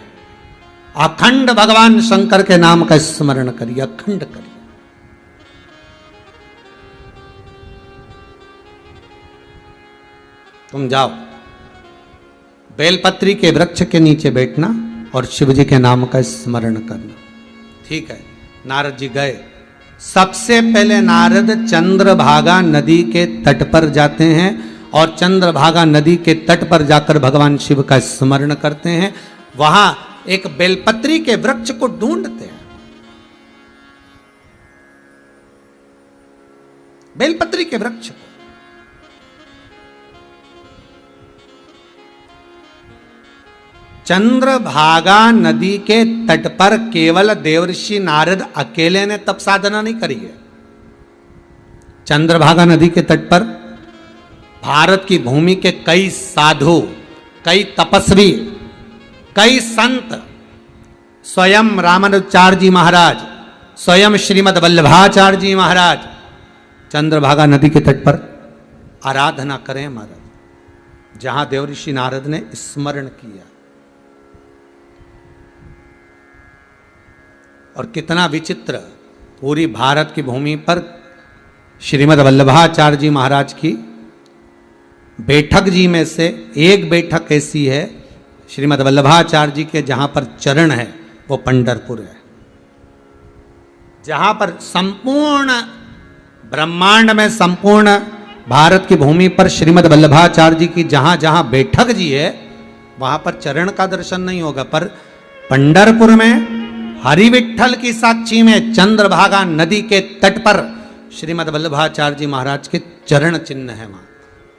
अखंड भगवान शंकर के नाम का स्मरण करिए, अखंड करिए। तुम जाओ बेलपत्री के वृक्ष के नीचे बैठना और शिव जी के नाम का स्मरण करना। ठीक है, नारद जी गए। सबसे पहले नारद चंद्रभागा नदी के तट पर जाते हैं और चंद्रभागा नदी के तट पर जाकर भगवान शिव का स्मरण करते हैं। वहां एक बेलपत्री के वृक्ष को ढूंढते हैं, बेलपत्री के वृक्ष को। चंद्रभागा नदी के तट पर केवल देवर्षि नारद अकेले ने तप साधना नहीं करी है। चंद्रभागा नदी के तट पर भारत की भूमि के कई साधु, कई तपस्वी, कई संत, स्वयं रामानुजाचार्य जी महाराज, स्वयं श्रीमद वल्लभाचार्य जी महाराज चंद्रभागा नदी के तट पर आराधना करें महाराज, जहां देवर्षि नारद ने स्मरण किया। और कितना विचित्र, पूरी भारत की भूमि पर श्रीमद वल्लभाचार्य जी महाराज की बैठक जी में से एक बैठक ऐसी है, श्रीमद वल्लभाचार्य जी के जहां पर चरण है वो पंढरपुर है, जहां पर संपूर्ण ब्रह्मांड में, संपूर्ण भारत की भूमि पर श्रीमद वल्लभाचार्य जी की जहां जहां बैठक जी है वहां पर चरण का दर्शन नहीं होगा, पर पंढरपुर में हरिविठल की साक्षी में चंद्रभागा नदी के तट पर श्रीमद वल्लभाचार्य जी महाराज के चरण चिन्ह है वहां।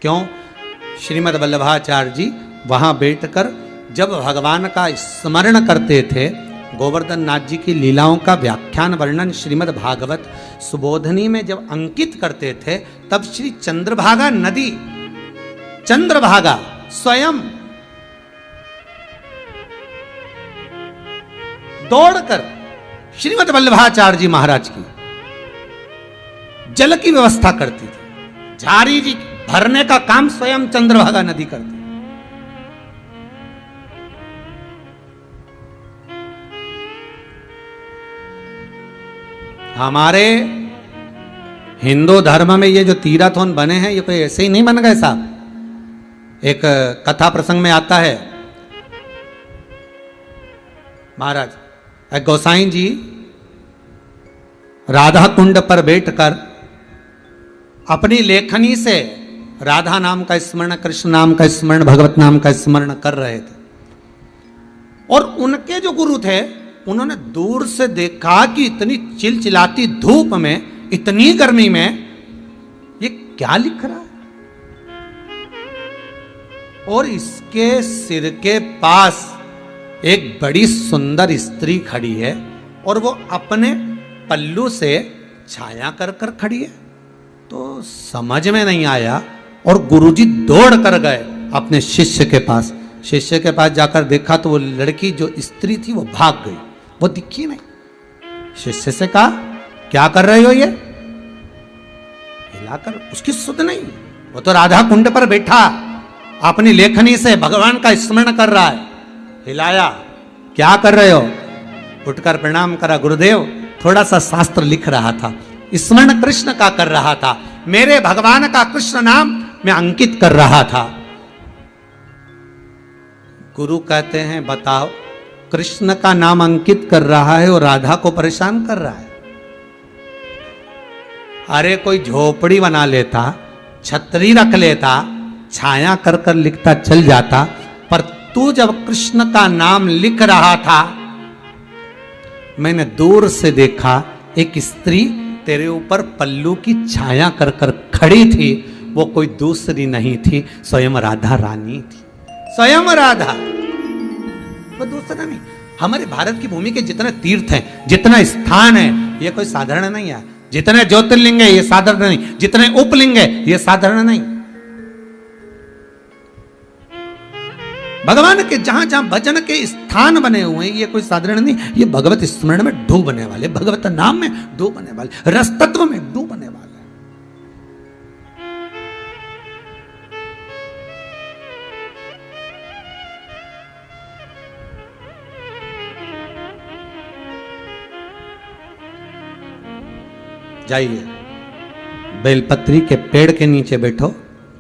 क्यों? श्रीमद वल्लभाचार्य जी वहां बैठकर जब भगवान का स्मरण करते थे, गोवर्धन नाथ जी की लीलाओं का व्याख्यान वर्णन श्रीमद भागवत सुबोधनी में जब अंकित करते थे, तब श्री चंद्रभागा नदी, चंद्रभागा स्वयं दौड़कर श्रीमद वल्लभाचार्य जी महाराज की जल की व्यवस्था करती थी। झारी जी भरने का काम स्वयं चंद्रभागा नदी करती। हमारे हिंदू धर्म में ये जो तीर्थवन बने हैं ये कोई ऐसे ही नहीं बन गए साहब। एक कथा प्रसंग में आता है, महाराज गोसाई जी राधा कुंड पर बैठकर अपनी लेखनी से राधा नाम का स्मरण, कृष्ण नाम का स्मरण, भगवत नाम का स्मरण कर रहे थे। और उनके जो गुरु थे उन्होंने दूर से देखा कि इतनी चिलचिलाती धूप में, इतनी गर्मी में ये क्या लिख रहा है। और इसके सिर के पास एक बड़ी सुंदर स्त्री खड़ी है और वो अपने पल्लू से छाया कर कर खड़ी है। तो समझ में नहीं आया और गुरुजी दौड़ कर गए अपने शिष्य के पास। शिष्य के पास जाकर देखा तो वो लड़की जो स्त्री थी वो भाग गई, वो दिखी नहीं। शिष्य से कहा क्या कर रहे हो ये? हिलाकर, उसकी सुध नहीं, वो तो राधा कुंड पर बैठा अपनी लेखनी से भगवान का स्मरण कर रहा है। हिलाया, क्या कर रहे हो? उठकर प्रणाम करा, गुरुदेव थोड़ा सा शास्त्र लिख रहा था, स्मरण कृष्ण का कर रहा था, मेरे भगवान का कृष्ण नाम मैं अंकित कर रहा था। गुरु कहते हैं बताओ, कृष्ण का नाम अंकित कर रहा है और राधा को परेशान कर रहा है। अरे कोई झोपड़ी बना लेता, छतरी रख लेता, छाया कर कर लिखता चल जाता, पर तू जब कृष्ण का नाम लिख रहा था, मैंने दूर से देखा एक स्त्री तेरे ऊपर पल्लू की छाया कर कर खड़ी थी। वो कोई दूसरी नहीं थी, स्वयं राधा रानी थी, स्वयं राधा, वो दूसरा नहीं। हमारे भारत की भूमि के जितने तीर्थ हैं, जितना स्थान है, ये कोई साधारण नहीं है। जितने ज्योतिर्लिंग है ये साधारण नहीं, जितने उपलिंग है ये साधारण नहीं। भगवान के जहां जहां भजन के स्थान बने हुए हैं ये कोई साधारण नहीं। ये भगवत स्मरण में डूबने वाले, भगवत नाम में डूबने वाले, रस तत्व में डूबने वाले। जाइए बेलपत्री के पेड़ के नीचे बैठो,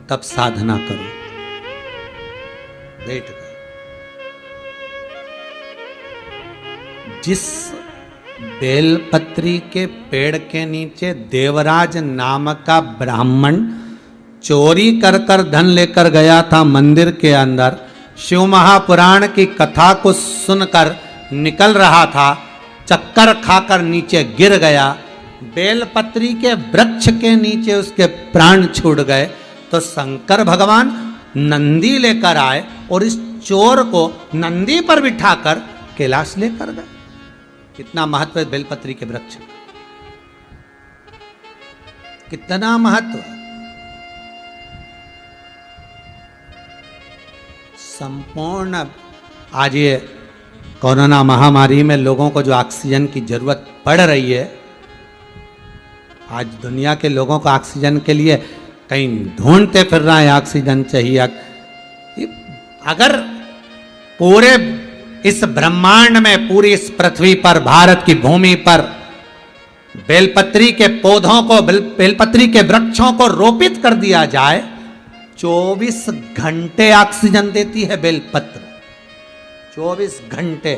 तब साधना करो। बैठ गए। जिस बेलपत्री के पेड़ के नीचे देवराज नाम का ब्राह्मण चोरी कर कर धन लेकर गया था मंदिर के अंदर, शिव महापुराण की कथा को सुनकर निकल रहा था, चक्कर खाकर नीचे गिर गया, बेलपत्री के वृक्ष के नीचे उसके प्राण छूट गए। तो शंकर भगवान नंदी लेकर आए और इस चोर को नंदी पर बिठाकर कैलाश लेकर गए। कितना महत्व है बेलपत्री के वृक्ष, कितना महत्व। संपूर्ण आज ये कोरोना महामारी में लोगों को जो ऑक्सीजन की जरूरत पड़ रही है, आज दुनिया के लोगों को ऑक्सीजन के लिए कहीं ढूंढते फिर रहा है, ऑक्सीजन चाहिए। अगर पूरे इस ब्रह्मांड में, पूरी इस पृथ्वी पर, भारत की भूमि पर बेलपत्री के पौधों को, बेलपत्री के वृक्षों को रोपित कर दिया जाए, 24 घंटे ऑक्सीजन देती है बेलपत्र, 24 घंटे।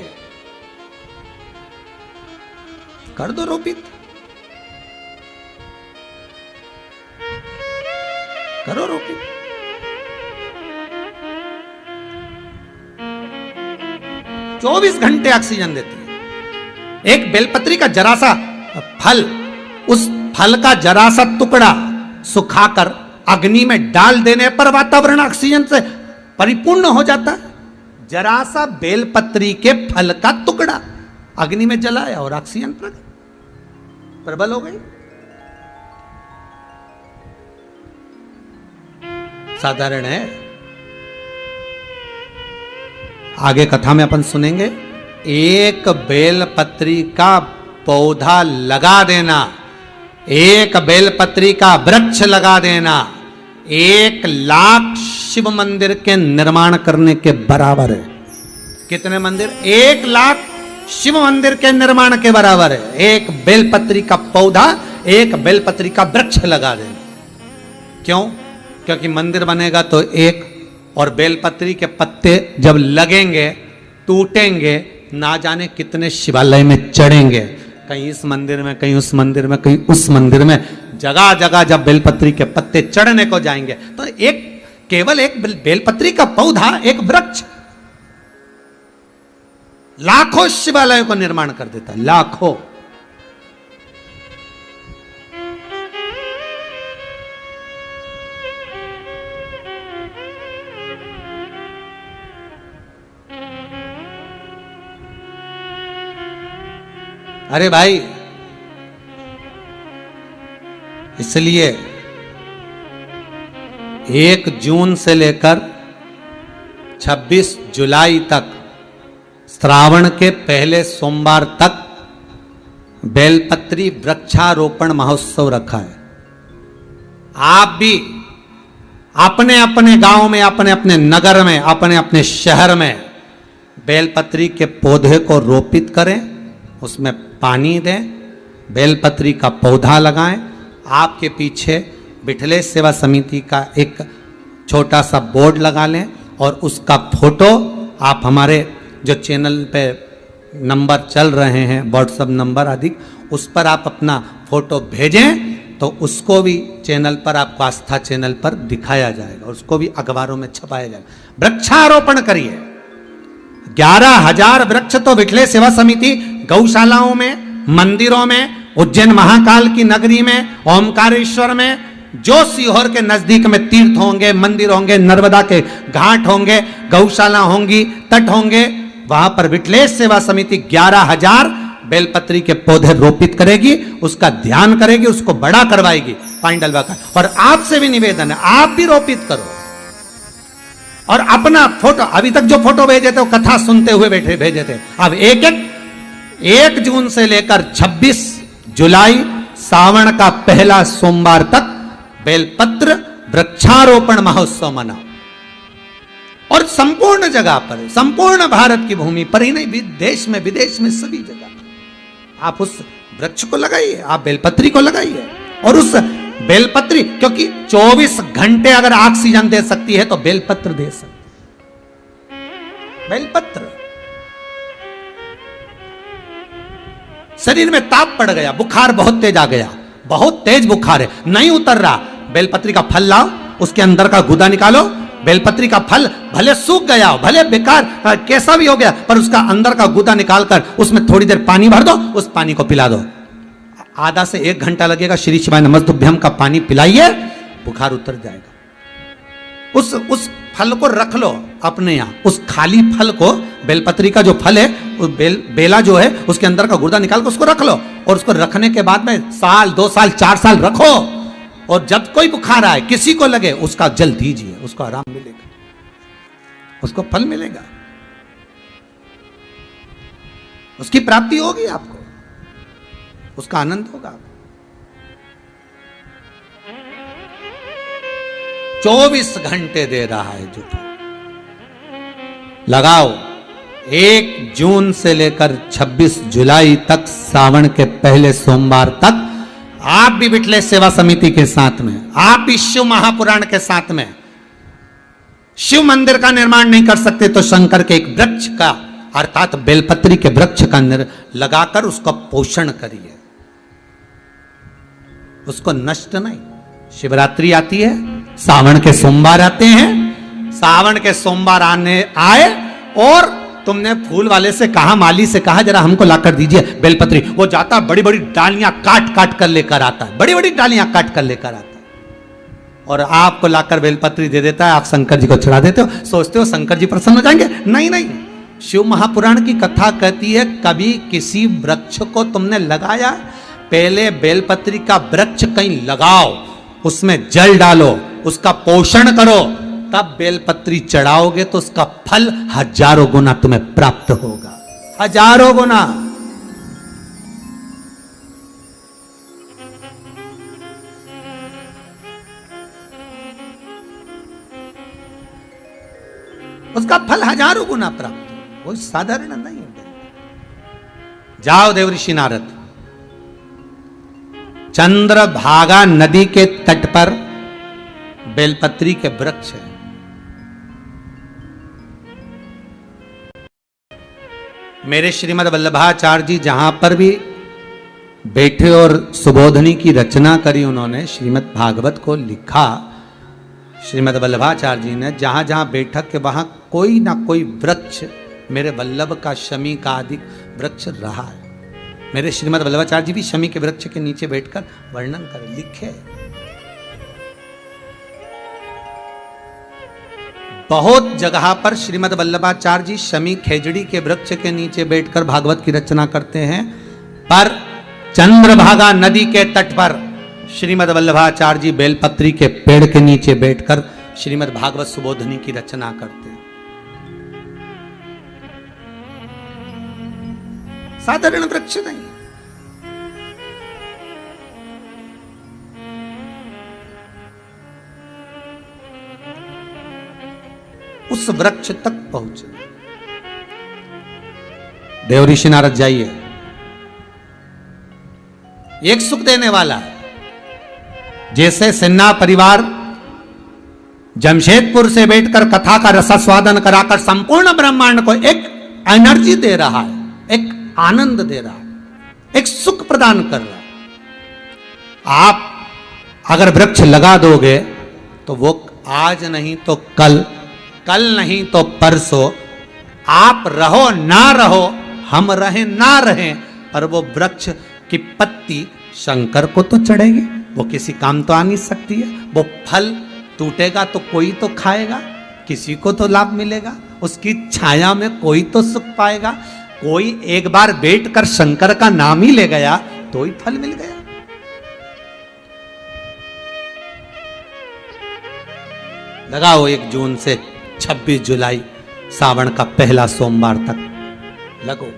कर दो रोपित, करो रोपित। 24 घंटे ऑक्सीजन देती है। एक बेलपत्री का जरा सा फल, उस फल का जरा सा टुकड़ा सुखाकर अग्नि में डाल देने पर वातावरण ऑक्सीजन से परिपूर्ण हो जाता है। जरा सा बेलपत्री के फल का टुकड़ा अग्नि में जलाया और ऑक्सीजन प्रबल हो गई। साधारण है। आगे कथा में अपन सुनेंगे एक बेलपत्री का पौधा लगा देना, एक बेलपत्री का वृक्ष लगा देना 1,00,000 शिव मंदिर के निर्माण करने के बराबर है। कितने मंदिर? 1,00,000 शिव मंदिर के निर्माण के बराबर है। एक बेलपत्री का पौधा, एक बेलपत्री का वृक्ष लगा देना। क्यों? क्योंकि मंदिर बनेगा तो एक, और बेलपत्री के पत्ते जब लगेंगे, टूटेंगे, ना जाने कितने शिवालय में चढ़ेंगे, कहीं इस मंदिर में, कहीं उस मंदिर में, कहीं उस मंदिर में, जगह जगह जब बेलपत्री के पत्ते चढ़ने को जाएंगे तो एक, केवल एक बेलपत्री का पौधा, एक वृक्ष लाखों शिवालयों को निर्माण कर देता, लाखों। अरे भाई, इसलिए 1 जून से लेकर 26 जुलाई तक, श्रावण के पहले सोमवार तक बेलपत्री वृक्षारोपण महोत्सव रखा है। आप भी अपने अपने गांव में, अपने अपने नगर में, अपने अपने शहर में बेलपत्री के पौधे को रोपित करें, उसमें पानी दें, बेलपत्री का पौधा लगाएं। आपके पीछे बिठलेश सेवा समिति का एक छोटा सा बोर्ड लगा लें और उसका फोटो आप हमारे जो चैनल पे नंबर चल रहे हैं, व्हाट्सएप नंबर आदि, उस पर आप अपना फोटो भेजें तो उसको भी चैनल पर, आपको आस्था चैनल पर दिखाया जाएगा, उसको भी अखबारों में छपाया जाएगा। वृक्षारोपण करिए। 11,000 वृक्ष तो बिठलेश सेवा समिति गौशालाओं में, मंदिरों में, उज्जैन महाकाल की नगरी में, ओमकारेश्वर में, जो सीहोर के नजदीक में तीर्थ होंगे, मंदिर होंगे, नर्मदा के घाट होंगे, गौशाला होंगी, तट होंगे, वहां पर बिठलेश सेवा समिति 11,000 बेलपत्री के पौधे रोपित करेगी, उसका ध्यान करेगी, उसको बड़ा करवाएगी पानी डलवा कर। और आपसे भी निवेदन है, आप भी रोपित करो और अपना फोटो, अभी तक जो फोटो भेजे थे वो कथा सुनते हुए बैठे भेजे थे, अब 1 जून से लेकर 26 जुलाई सावन का पहला सोमवार तक बेलपत्र वृक्षारोपण महोत्सव मनाओ। और संपूर्ण जगह पर, संपूर्ण भारत की भूमि पर ही नहीं, देश में विदेश में सभी जगह आप उस वृक्ष को लगाइए, आप बेलपत्री को लगाइए। और उस बेलपत्री, क्योंकि 24 घंटे अगर ऑक्सीजन दे सकती है तो बेलपत्र दे सकती है। बेलपत्र शरीर में ताप पड़ गया, बुखार बहुत तेज आ गया, बहुत तेज बुखार है, नहीं उतर रहा, बेलपत्री का फल लाओ, उसके अंदर का गुदा निकालो। बेलपत्री का फल भले सूख गया हो, भले बेकार कैसा भी हो गया, पर उसका अंदर का गुदा निकालकर उसमें थोड़ी देर पानी भर दो, उस पानी को पिला दो। आधा से 1 घंटा लगेगा, श्री शिवाय नमस्तुभ्यम का पानी पिलाइए, बुखार उतर जाएगा। उस फल को रख लो अपने यहाँ, उस खाली फल को, बेलपत्री का जो फल है, उस बेला जो है, उसके अंदर का गुर्दा निकाल कर उसको रख लो। और उसको रखने के बाद में 1 2 साल 4 साल रखो, और जब कोई बुखार आए, किसी को लगे, उसका जल दीजिए, उसको आराम मिलेगा, उसको फल मिलेगा, उसकी प्राप्ति होगी, आपको उसका आनंद होगा। 24 घंटे दे रहा है जो लगाओ। 1 जून से लेकर 26 जुलाई तक, सावन के पहले सोमवार तक, आप भी बिठलेश सेवा समिति के साथ में, आप भी शिव महापुराण के साथ में, शिव मंदिर का निर्माण नहीं कर सकते तो शंकर के एक वृक्ष का, अर्थात बेलपत्री के वृक्ष का लगाकर उसका पोषण करिए, उसको नष्ट नहीं। शिवरात्रि आती है, सावन के सोमवार आते हैं, सावन के सोमवार आए और तुमने फूल वाले से कहा, माली से कहा, जरा हमको लाकर दीजिए बेलपत्री, वो जाता बड़ी बड़ी डालियां काट काट कर लेकर आता है, बड़ी बड़ी डालियां काट कर लेकर आता है और आपको लाकर बेलपत्री दे देता है। आप शंकर जी को चढ़ा देते हो, सोचते हो शंकर जी प्रसन्न हो जाएंगे। नहीं नहीं, शिव महापुराण की कथा कहती है, कभी किसी वृक्ष को तुमने लगाया, पहले बेलपत्री का वृक्ष कहीं लगाओ, उसमें जल डालो, उसका पोषण करो, तब बेलपत्री चढ़ाओगे तो उसका फल हजारों गुना तुम्हें प्राप्त होगा, हजारों गुना। उसका फल हजारों गुना प्राप्त हो, वो साधारण नहीं है। जाओ देवऋषि नारद, चंद्रभागा नदी के तट पर बेलपत्री के वृक्ष है। मेरे श्रीमद् वल्लभाचार्य जी जहां पर भी बैठे और सुबोधनी की रचना करी, उन्होंने श्रीमद् भागवत को लिखा। श्रीमद् वल्लभाचार्य जी ने जहां जहां बैठक के वहां कोई ना कोई वृक्ष, मेरे वल्लभ का, शमी का आदि वृक्ष रहा है। मेरे श्रीमद् वल्लभाचार्य जी भी शमी के वृक्ष के नीचे बैठकर वर्णन करें, लिखे। बहुत जगह पर श्रीमद् वल्लभाचार्य जी शमी खेजड़ी के वृक्ष के नीचे बैठकर भागवत की रचना करते हैं, पर चंद्रभागा नदी के तट पर श्रीमद् वल्लभाचार्य जी बेलपत्री के पेड़ के नीचे बैठकर श्रीमद् भागवत सुबोधनी की रचना करते हैं। साधारण वृक्ष नहीं। उस वृक्ष तक पहुंचे। देवऋषि नारद जाइए, एक सुख देने वाला है। जैसे सिन्हा परिवार जमशेदपुर से बैठकर कथा का रसास्वादन कराकर संपूर्ण ब्रह्मांड को एक एनर्जी दे रहा है, एक आनंद दे रहा है, एक सुख प्रदान कर रहा है। आप अगर वृक्ष लगा दोगे तो वो आज नहीं तो कल, कल नहीं तो परसों, आप रहो ना रहो, हम रहें ना रहें, पर वो वृक्ष की पत्ती शंकर को तो चढ़ेगी, वो किसी काम तो आ नहीं सकती है। वो फल टूटेगा तो कोई तो खाएगा, किसी को तो लाभ मिलेगा, उसकी छाया में कोई तो सुख पाएगा। कोई एक बार बैठकर शंकर का नाम ही ले गया तो ही फल मिल गया। लगाओ 1 जून से 26 जुलाई सावन का पहला सोमवार तक लगो।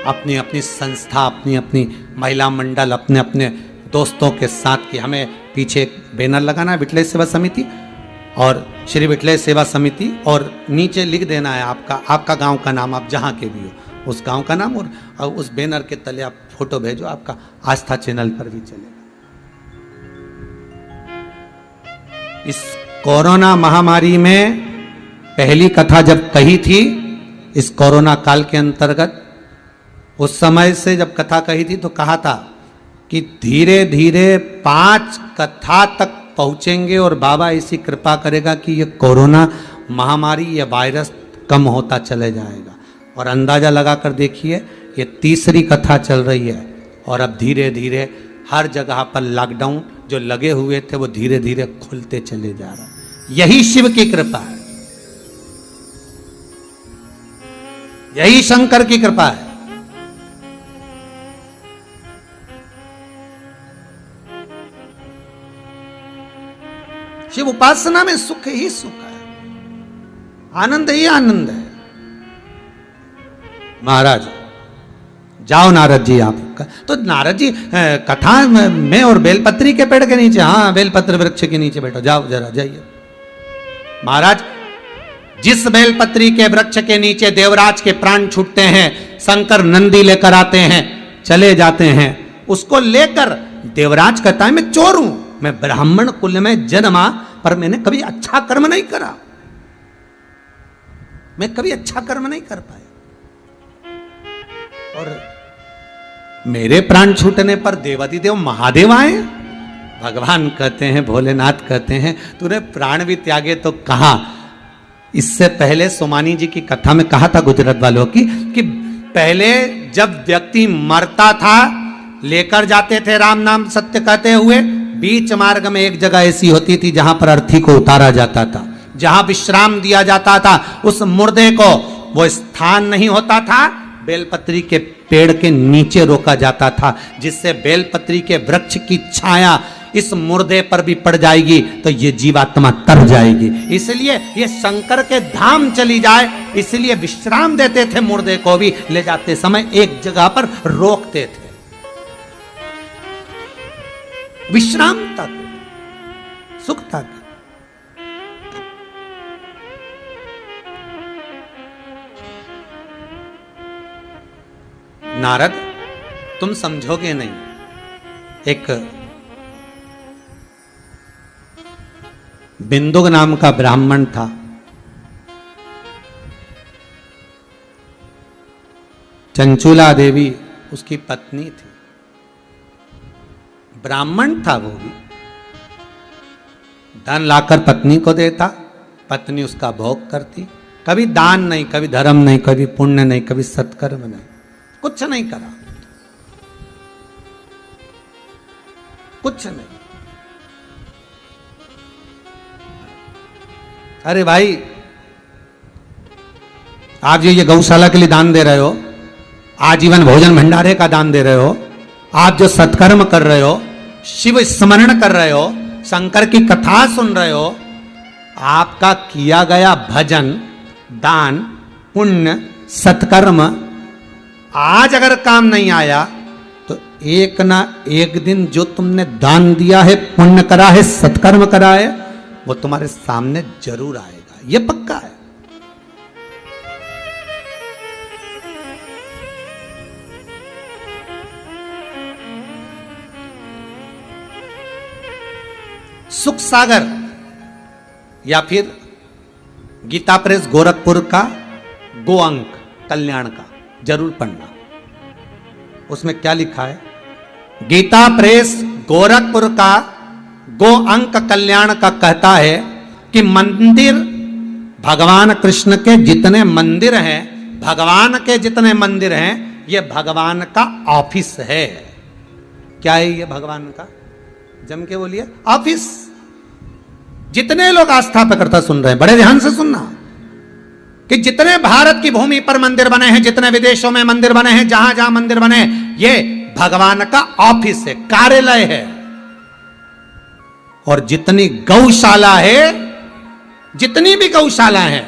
अपनी अपनी संस्था, अपनी अपनी महिला मंडल, अपने अपने दोस्तों के साथ की, हमें पीछे एक बैनर लगाना है, विठलेश सेवा समिति और श्री विठलेश सेवा समिति, और नीचे लिख देना है आपका गांव का नाम, आप जहां के भी हो उस गांव का नाम, और उस बैनर के तले आप फोटो भेजो, आपका आस्था चैनल पर भी चलेगा। इस कोरोना महामारी में पहली कथा जब कही थी, इस कोरोना काल के अंतर्गत, उस समय से जब कथा कही थी तो कहा था कि धीरे धीरे 5 कथा तक पहुंचेंगे और बाबा ऐसी कृपा करेगा कि ये कोरोना महामारी, ये वायरस कम होता चले जाएगा। और अंदाजा लगाकर देखिए, ये 3री कथा चल रही है और अब धीरे धीरे हर जगह पर लॉकडाउन जो लगे हुए थे वो धीरे धीरे खुलते चले जा रहा है। यही शिव की कृपा है, यही शंकर की कृपा है। शिव उपासना में सुख ही सुख है, आनंद ही आनंद है। महाराज जाओ नारद जी, आप तो नारद जी कथा में और बेलपत्री के पेड़ के नीचे, हाँ बेलपत्र वृक्ष के नीचे बैठो, जाओ जरा जाइए। महाराज जिस बेलपत्री के वृक्ष के नीचे देवराज के प्राण छूटते हैं, शंकर नंदी लेकर आते हैं, चले जाते हैं, उसको लेकर देवराज कहता है मैं चोर हूं, मैं ब्राह्मण कुल में जन्मा, पर मैंने कभी अच्छा कर्म नहीं करा, मैं कभी अच्छा कर्म नहीं कर पाया, और मेरे प्राण छूटने पर देवादिदेव महादेव आए। भगवान कहते हैं, भोलेनाथ कहते हैं, तूने प्राण भी त्यागे तो कहा। इससे पहले सोमानी जी की कथा में कहा था गुजरात वालों की कि पहले जब व्यक्ति मरता था, लेकर जाते थे राम नाम सत्य कहते हुए, बीच मार्ग में एक जगह ऐसी होती थी जहां पर अर्थी को उतारा जाता था, जहां विश्राम दिया जाता था, उस मुर्दे को वो स्थान नहीं होता था, बेलपत्री के पेड़ के नीचे रोका जाता था, जिससे बेलपत्री के वृक्ष की छाया इस मुर्दे पर भी पड़ जाएगी तो ये जीवात्मा तर जाएगी। इसलिए ये शंकर के धाम चली जाए, इसलिए विश्राम देते थे, मुर्दे को भी ले जाते समय एक जगह पर रोकते थे, विश्राम तक, सुख तक। नारद, तुम समझोगे नहीं, एक बिंदुक नाम का ब्राह्मण था। चंचूला देवी उसकी पत्नी थी, ब्राह्मण था वो भी। धन लाकर पत्नी को देता, पत्नी उसका भोग करती, कभी दान नहीं, कभी धर्म नहीं, कभी पुण्य नहीं, कभी सत्कर्म नहीं, कुछ नहीं करा, कुछ नहीं। अरे भाई, आप जो ये गौशाला के लिए दान दे रहे हो, आजीवन भोजन भंडारे का दान दे रहे हो, आप जो सत्कर्म कर रहे हो, शिव स्मरण कर रहे हो, शंकर की कथा सुन रहे हो, आपका किया गया भजन, दान, पुण्य, सत्कर्म आज अगर काम नहीं आया तो एक ना एक दिन जो तुमने दान दिया है, पुण्य करा है, सत्कर्म करा है, वो तुम्हारे सामने जरूर आएगा, ये पक्का है। सुख सागर या फिर गीता प्रेस गोरखपुर का गो अंक कल्याण का जरूर पढ़ना। उसमें क्या लिखा है? गीता प्रेस गोरखपुर का गो अंक कल्याण का कहता है कि मंदिर, भगवान कृष्ण के जितने मंदिर हैं, भगवान के जितने मंदिर हैं, ये भगवान का ऑफिस है। क्या है ये भगवान का? जम के बोलिए, ऑफिस। जितने लोग आस्था पे करता सुन रहे हैं, बड़े ध्यान से सुनना, कि जितने भारत की भूमि पर मंदिर बने हैं, जितने विदेशों में मंदिर बने हैं, जहां जहां मंदिर बने हैं, ये भगवान का ऑफिस है, कार्यालय है। और जितनी गौशाला है, जितनी भी गौशाला है,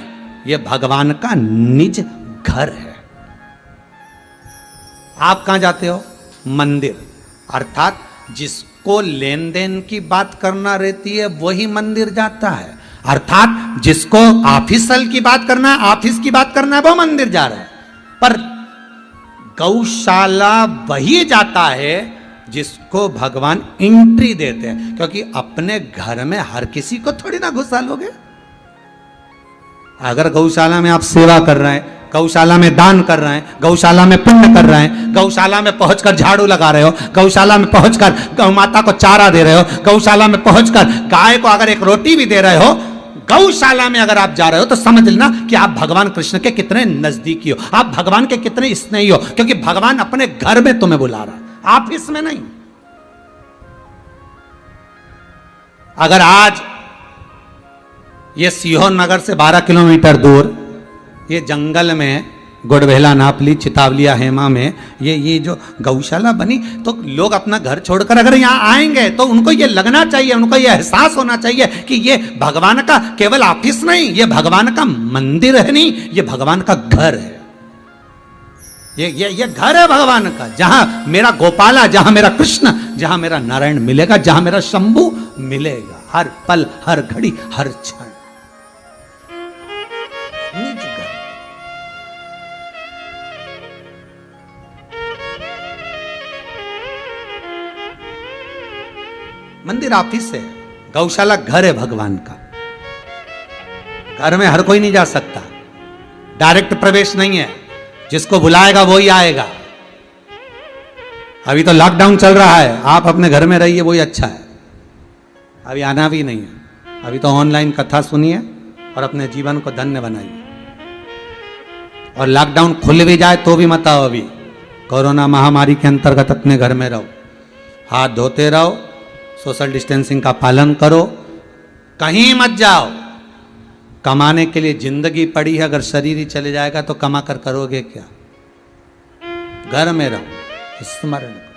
ये भगवान का निज घर है। आप कहां जाते हो? मंदिर। अर्थात जिसको लेन देन की बात करना रहती है वही मंदिर जाता है, अर्थात जिसको ऑफिसल की बात करना है, ऑफिस की बात करना है, वो मंदिर जा रहा है। पर गौशाला वही जाता है जिसको भगवान एंट्री देते हैं, क्योंकि अपने घर में हर किसी को थोड़ी ना घुसा लोगे। अगर गौशाला में आप सेवा कर रहे हैं, गौशाला में दान कर रहे हैं, गौशाला में पुण्य कर रहे हैं, गौशाला में पहुंचकर झाड़ू लगा रहे हो, गौशाला में पहुंचकर गौ माता को चारा दे रहे हो, गौशाला में पहुंचकर गाय को अगर एक रोटी भी दे रहे हो, गौशाला में अगर आप जा रहे हो, तो समझ लेना कि आप भगवान कृष्ण के कितने नजदीकी हो, आप भगवान के कितने स्नेही हो, क्योंकि भगवान अपने घर में तुम्हें बुला रहा है, ऑफिस में नहीं। अगर आज ये सीहोर नगर से 12 किलोमीटर दूर ये जंगल में गुड़बेला, नापली, चितावलिया, हेमा में ये जो गौशाला बनी, तो लोग अपना घर छोड़कर अगर यहाँ आएंगे तो उनको ये लगना चाहिए, उनको ये एहसास होना चाहिए कि ये भगवान का केवल ऑफिस नहीं, ये भगवान का मंदिर है, नहीं, ये भगवान का घर है। ये घर है भगवान का, जहां मेरा गोपाला, जहां मेरा कृष्ण, जहां मेरा नारायण मिलेगा, जहां मेरा शंभू मिलेगा, हर पल, हर घड़ी, हर क्षण। निज घर। मंदिर ऑफिस है, गौशाला घर है भगवान का। घर में हर कोई नहीं जा सकता, डायरेक्ट प्रवेश नहीं है, जिसको बुलाएगा वही आएगा। अभी तो लॉकडाउन चल रहा है, आप अपने घर में रहिए, वही अच्छा है। अभी आना भी नहीं है, अभी तो ऑनलाइन कथा सुनिए और अपने जीवन को धन्य बनाइए। और लॉकडाउन खुल भी जाए तो भी मत आओ, अभी कोरोना महामारी के अंतर्गत अपने घर में रहो, हाथ धोते रहो, सोशल डिस्टेंसिंग का पालन करो, कहीं मत जाओ। कमाने के लिए जिंदगी पड़ी है, अगर शरीर ही चले जाएगा तो कमा कर करोगे क्या? घर में रहो, स्मरण करो।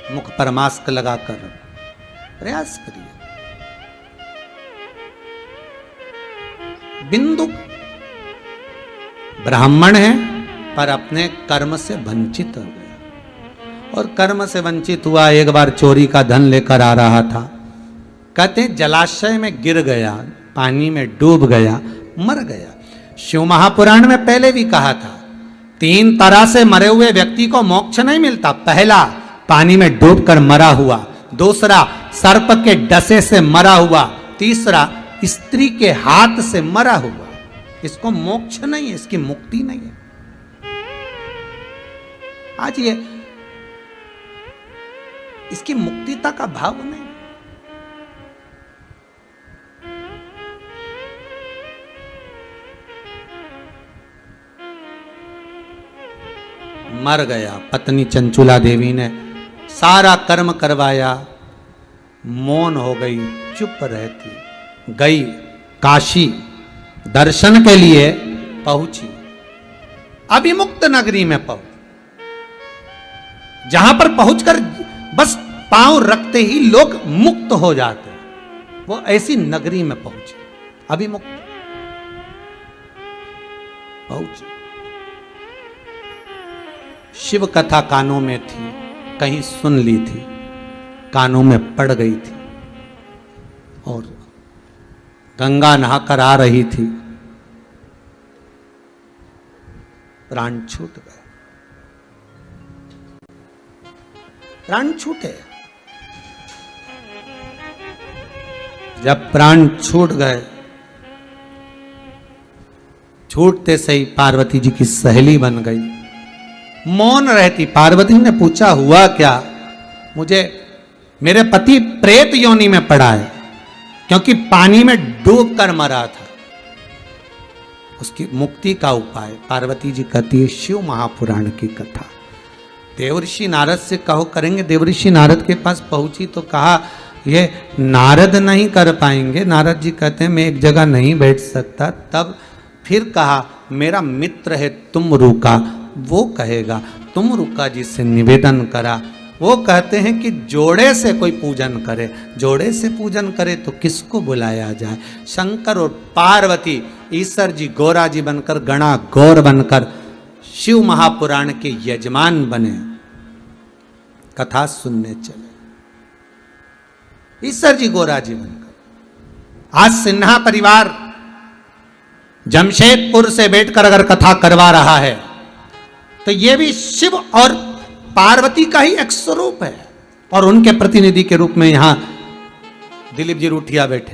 मुख पर मास्क लगाकर प्रयास करिए। बिंदु ब्राह्मण है पर अपने कर्म से वंचित हो गया, और कर्म से वंचित हुआ। एक बार चोरी का धन लेकर आ रहा था, कहते जलाशय में गिर गया, पानी में डूब गया, मर गया। शिव महापुराण में पहले भी कहा था 3 तरह से मरे हुए व्यक्ति को मोक्ष नहीं मिलता। पहला पानी में डूबकर मरा हुआ, दूसरा सर्प के डसे से मरा हुआ, तीसरा स्त्री के हाथ से मरा हुआ। इसको मोक्ष नहीं है, इसकी मुक्ति नहीं है। आज ये इसकी मुक्तिता का भाव नहीं। मर गया। पत्नी चंचुला देवी ने सारा कर्म करवाया, मौन हो गई, चुप रहती। गई काशी, दर्शन के लिए पहुंची, अभिमुक्त नगरी में पहुंच। जहां पर पहुंचकर बस पांव रखते ही लोग मुक्त हो जाते, वो ऐसी नगरी में पहुंची, अभिमुक्त पहुंची। शिव कथा कानों में थी, कहीं सुन ली थी, कानों में पड़ गई थी, और गंगा नहाकर आ रही थी, प्राण छूट गए। प्राण छूटे। जब प्राण छूट गए, छूटते सही पार्वती जी की सहेली बन गई, मौन रहती। पार्वती ने पूछा हुआ क्या? मुझे मेरे पति प्रेत योनि में पड़ा है, क्योंकि पानी में डूब कर मरा था। उसकी मुक्ति का उपाय पार्वती जी कहती है शिव महापुराण की कथा। देवऋषि नारद से कहो करेंगे। देवऋषि नारद के पास पहुंची तो कहा ये नारद नहीं कर पाएंगे। नारद जी कहते हैं मैं एक जगह नहीं बैठ सकता। तब फिर कहा मेरा मित्र है तुमरुका, वो कहेगा। तुमरुका जी से निवेदन करा। वो कहते हैं कि जोड़े से कोई पूजन करे। जोड़े से पूजन करे तो किसको बुलाया जाए? शंकर और पार्वती, ईश्वर जी गोरा जी बनकर, गणा गौर बनकर शिव महापुराण के यजमान बने, कथा सुनने चले। ईश्वर जी गोरा जी बनकर। आज सिन्हा परिवार जमशेदपुर से बैठकर अगर कथा करवा रहा है तो यह भी शिव और पार्वती का ही एक स्वरूप है, और उनके प्रतिनिधि के रूप में यहां दिलीप जी रूठिया बैठे।